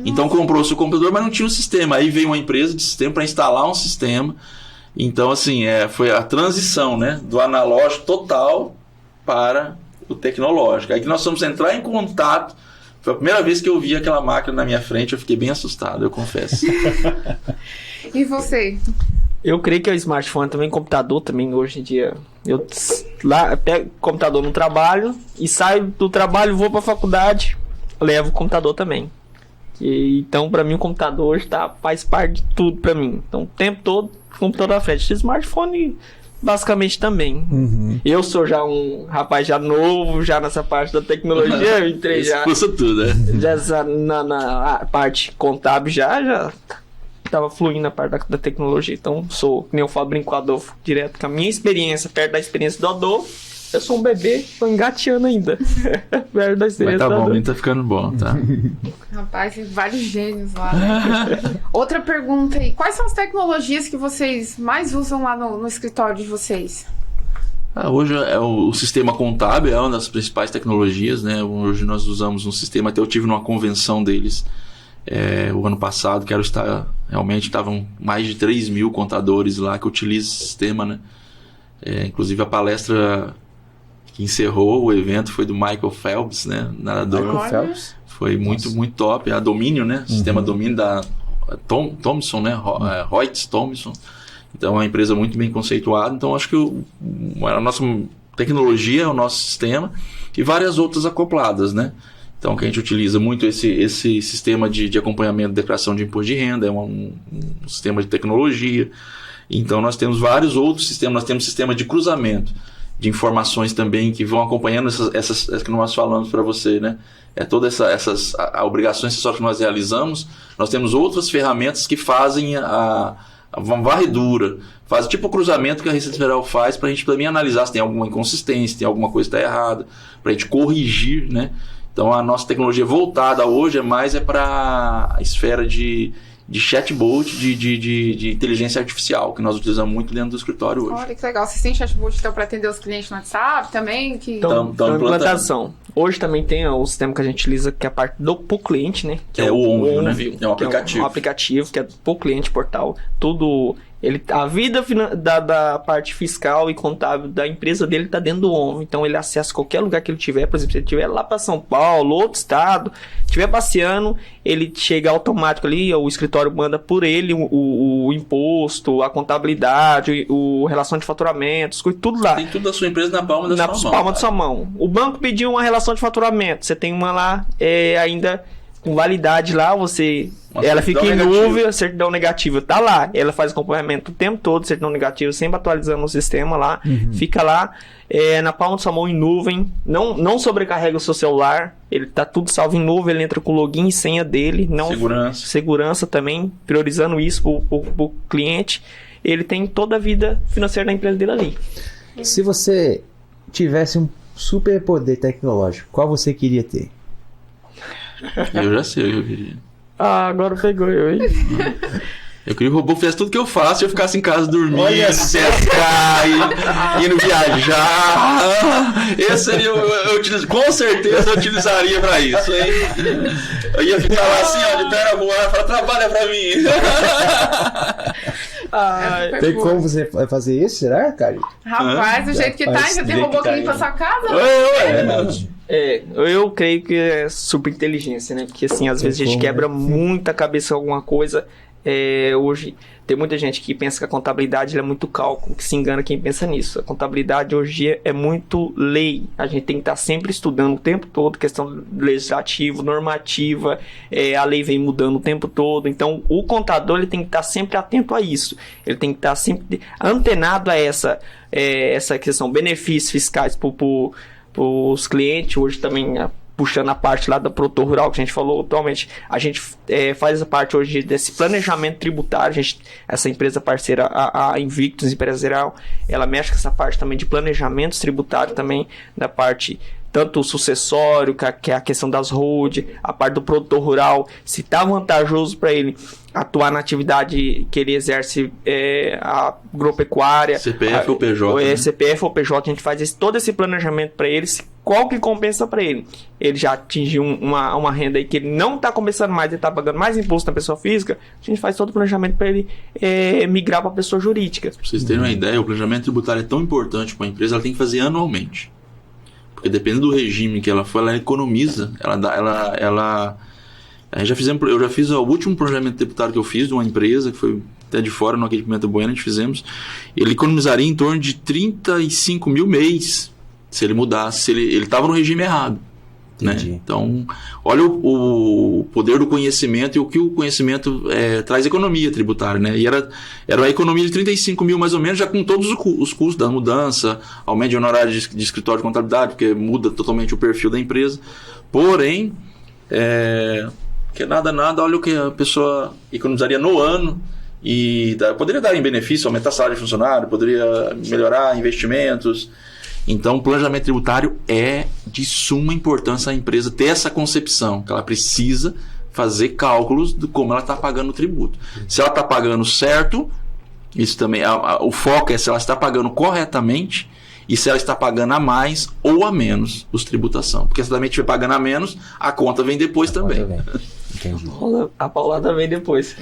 Speaker 3: Então, comprou-se o computador, mas não tinha o sistema. Aí veio uma empresa de sistema para instalar um sistema. Então, assim, foi a transição, né? Do analógico total para o tecnológico. Aí que nós fomos entrar em contato. Foi a primeira vez que eu vi aquela máquina na minha frente, eu fiquei bem assustado, eu confesso.
Speaker 2: E você?
Speaker 4: Eu creio que é o smartphone também, computador também, hoje em dia. Eu lá pego o computador no trabalho e saio do trabalho, vou pra faculdade, levo o computador também. Então, pra mim, o computador hoje faz parte de tudo pra mim. Então, o tempo todo, computador à frente. O smartphone, basicamente, também. Eu sou já um rapaz já novo, já nessa parte da tecnologia, eu entrei já...
Speaker 3: Isso tudo, né?
Speaker 4: Já na parte contábil já tava fluindo a parte da tecnologia. Então, que nem eu falo, brincador direto com a minha experiência, perto da experiência do Adolfo. Eu sou um bebê, tô engateando ainda. Perto da experiência.
Speaker 3: Mas tá bom, tá ficando bom, tá?
Speaker 2: Rapaz, tem vários gênios lá. Né? Outra pergunta aí. Quais são as tecnologias que vocês mais usam lá no escritório de vocês?
Speaker 3: Hoje o sistema contábil é uma das principais tecnologias, né? Hoje nós usamos um sistema, até eu tive numa convenção deles o ano passado, realmente estavam mais de 3 mil contadores lá que utilizam esse sistema, né? Inclusive a palestra que encerrou o evento foi do Michael Phelps, né? Nadador.
Speaker 1: Michael Phelps?
Speaker 3: Foi muito top. A Domínio, né? Sistema Domínio da Thomson, né? Reuters Thomson. Então é uma empresa muito bem conceituada. Então acho que a nossa tecnologia é o nosso sistema e várias outras acopladas, né? Então, que a gente utiliza muito esse sistema de acompanhamento de declaração de imposto de renda, é um sistema de tecnologia. Então, nós temos vários outros sistemas. Nós temos sistema de cruzamento de informações também que vão acompanhando essas que nós falamos para você, né? Todas essas obrigações acessórias que nós realizamos. Nós temos outras ferramentas que fazem a varredura, faz tipo o cruzamento que a Receita Federal faz para a gente também analisar se tem alguma inconsistência, se tem alguma coisa que está errada, para a gente corrigir, né? Então a nossa tecnologia voltada hoje é para a esfera de chatbot, de inteligência artificial, que nós utilizamos muito dentro do escritório hoje.
Speaker 2: Olha que legal. Vocês têm chatbot então, para atender os clientes no WhatsApp também?
Speaker 4: Então, implantação. Hoje também tem o sistema que a gente utiliza, que é a parte pro cliente, né? Que
Speaker 3: o Onvio, né? É um
Speaker 4: aplicativo. Um aplicativo que é pro cliente, portal. Tudo... a vida da parte fiscal e contábil da empresa dele está dentro do Onvio. Então ele acessa qualquer lugar que ele tiver. Por exemplo, se ele estiver lá para São Paulo, outro estado, estiver passeando, ele chega automático ali, o escritório manda por ele o imposto, a contabilidade, a relação de faturamentos, tudo lá.
Speaker 3: Tem tudo da sua empresa na palma da sua mão.
Speaker 4: Na palma da sua mão. O banco pediu uma relação de faturamento. Você tem uma lá ainda com validade lá, ela fica em nuvem, certidão negativa tá lá, ela faz acompanhamento o tempo todo, certidão negativa, sempre atualizando o sistema lá, fica lá, na palma da sua mão em nuvem, não sobrecarrega o seu celular, ele tá tudo salvo em nuvem, ele entra com o login e senha dele, segurança também, priorizando isso pro cliente, ele tem toda a vida financeira da empresa dele ali.
Speaker 1: Se você tivesse um superpoder tecnológico, qual você queria ter?
Speaker 3: Eu já sei o que eu queria.
Speaker 4: Agora pegou eu, hein?
Speaker 3: Eu queria que o robô fizesse tudo que eu faço e eu ficasse em casa dormindo, pescar, indo viajar. Esse seria com certeza eu utilizaria pra isso, hein? Eu ia ficar lá assim, ó, de perna voar, falar, trabalha pra mim.
Speaker 1: Tem como você fazer isso, será, cara?
Speaker 2: Rapaz, do jeito que tá, ainda tem robô que limpa a sua casa?
Speaker 4: Eu creio que é super inteligência, né? Porque assim, às vezes a gente quebra muita cabeça em alguma coisa. Hoje tem muita gente que pensa que a contabilidade é muito cálculo, que se engana quem pensa nisso. A contabilidade hoje é muito lei. A gente tem que estar sempre estudando o tempo todo, questão legislativa, normativa, a lei vem mudando o tempo todo. Então o contador ele tem que estar sempre atento a isso. Ele tem que estar sempre antenado a essa questão, benefícios fiscais para os clientes. Hoje também puxando a parte lá do produtor rural que a gente falou atualmente, a gente faz a parte hoje desse planejamento tributário. Essa empresa parceira, a Invictus Empresarial, ela mexe com essa parte também de planejamentos tributários também, da parte tanto o sucessório, que é a questão das hold, a parte do produtor rural, se está vantajoso para ele atuar na atividade que ele exerce, agropecuária,
Speaker 3: CPF ou PJ, né?
Speaker 4: CPF ou PJ, a gente faz todo esse planejamento para ele, qual que compensa para ele. Ele já atingiu uma renda aí que ele não está compensando mais, ele está pagando mais imposto na pessoa física, a gente faz todo o planejamento para ele migrar para a pessoa jurídica.
Speaker 3: Pra vocês terem uma ideia, o planejamento tributário é tão importante para uma empresa, ela tem que fazer anualmente. Porque dependendo do regime que ela for, ela economiza, eu já fiz o último planejamento tributário que eu fiz de uma empresa, que foi até de fora, no Aqui de Pimenta Bueno, a gente fizemos. Ele economizaria em torno de 35 mil mês se ele mudasse, se ele estava no regime errado. Né? Então, olha o poder do conhecimento e o que o conhecimento traz economia tributária. Né? E era uma economia de 35 mil mais ou menos, já com todos os custos da mudança, aumento de honorário de escritório de contabilidade, porque muda totalmente o perfil da empresa. Porém, que nada, olha o que a pessoa economizaria no ano e poderia dar em benefício, aumentar a salário de funcionário, poderia melhorar investimentos. Então, o planejamento tributário é de suma importância a empresa ter essa concepção, que ela precisa fazer cálculos de como ela está pagando o tributo. Se ela está pagando certo, isso também, o foco é se ela está pagando corretamente e se ela está pagando a mais ou a menos os tributação. Porque se ela também estiver pagando a menos, a conta vem depois também.
Speaker 1: Entendi.
Speaker 4: A paulada vem depois.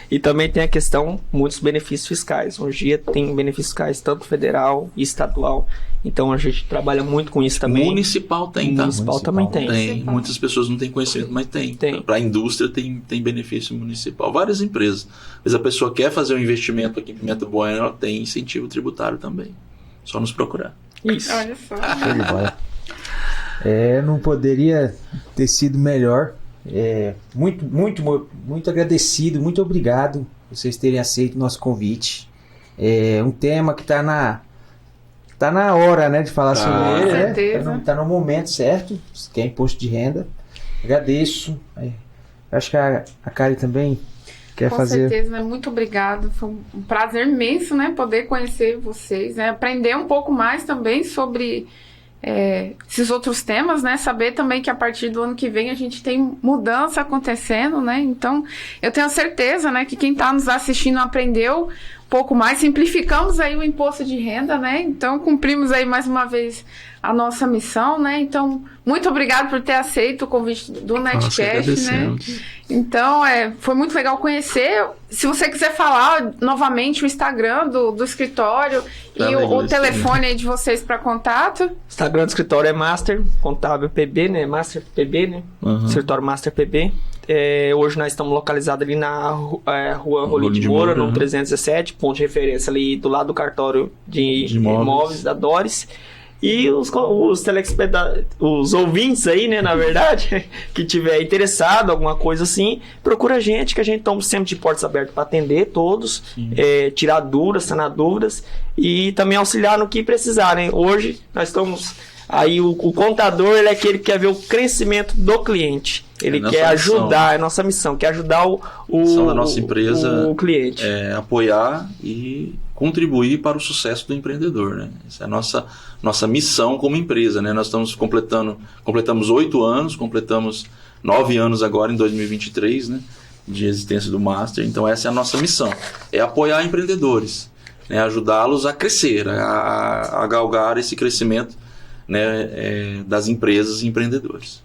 Speaker 4: E também tem a questão, muitos benefícios fiscais. Hoje em dia tem benefícios fiscais tanto federal e estadual. Então a gente trabalha muito com isso também.
Speaker 3: Municipal tem, tá?
Speaker 4: Municipal também tem.
Speaker 3: Muitas pessoas não têm conhecimento, mas tem. Para a indústria tem benefício municipal. Várias empresas. Mas a pessoa quer fazer um investimento aqui em Pimenta Bueno, ela tem incentivo tributário também. Só nos procurar.
Speaker 4: Isso.
Speaker 2: Olha só.
Speaker 1: Não poderia ter sido melhor. Muito agradecido, muito obrigado por vocês terem aceito o nosso convite. É um tema que está na hora, né, de falar sobre ele,
Speaker 2: certeza.
Speaker 1: Né? Está no momento certo, que é imposto de renda. Agradeço. Acho que a Kari também quer fazer.
Speaker 2: Com certeza, né? Muito obrigado. Foi um prazer imenso, né, poder conhecer vocês, né? Aprender um pouco mais também sobre esses outros temas, né? Saber também que a partir do ano que vem a gente tem mudança acontecendo, né? Então, eu tenho certeza, né, que quem está nos assistindo aprendeu um pouco mais. Simplificamos aí o imposto de renda, né? Então, cumprimos aí mais uma vez a nossa missão, né? Então, muito obrigado por ter aceito o convite do Netcast, né? Então, foi muito legal conhecer. Se você quiser falar novamente o Instagram do escritório e o telefone aí de vocês para contato.
Speaker 4: O Instagram do escritório é Master Contábil PB, né? Master PB, né? Escritório Master PB. Hoje nós estamos localizados ali na rua Rolim de Moura, no 317, ponto de referência ali do lado do cartório de imóveis da Doris. E os ouvintes aí, né, na verdade, que tiver interessado, alguma coisa assim, procura a gente, que a gente estamos sempre de portas abertas para atender todos, tirar dúvidas, sanar dúvidas e também auxiliar no que precisarem. Hoje nós estamos aí, o contador, ele é aquele que quer ver o crescimento do cliente. Ele quer ajudar, é nossa missão, quer ajudar a
Speaker 3: missão da nossa empresa,
Speaker 4: o cliente.
Speaker 3: Apoiar e contribuir para o sucesso do empreendedor, né? Essa é a nossa missão como empresa, né? Nós completamos 8 anos, completamos 9 anos agora em 2023, né? De existência do Master. Então essa é a nossa missão, é apoiar empreendedores, né? Ajudá-los a crescer, a galgar esse crescimento, né? Das empresas e empreendedores.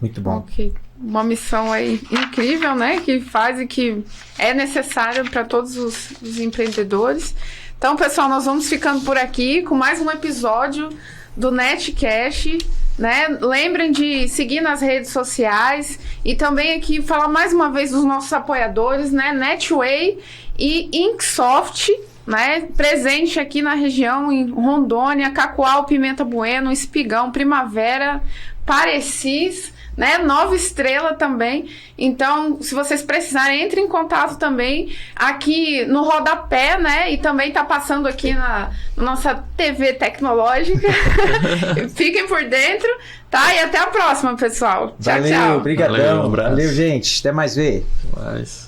Speaker 1: Muito bom.
Speaker 2: Ok. Uma missão aí incrível, né? Que faz e que é necessária para todos os empreendedores. Então, pessoal, nós vamos ficando por aqui com mais um episódio do Netcast, né? Lembrem de seguir nas redes sociais e também aqui falar mais uma vez dos nossos apoiadores, né? Netway e Inksoft, né? Presente aqui na região, em Rondônia, Cacoal, Pimenta Bueno, Espigão, Primavera, Parecis, né? Nova Estrela também. Então, se vocês precisarem, entre em contato também aqui no rodapé, né? E também tá passando aqui na nossa TV tecnológica. Fiquem por dentro, tá? E até a próxima, pessoal. Tchau,
Speaker 1: Valeu,
Speaker 2: tchau.
Speaker 1: obrigadão.
Speaker 3: Valeu, um abraço.
Speaker 1: Valeu, gente. Até mais ver.
Speaker 3: Mas...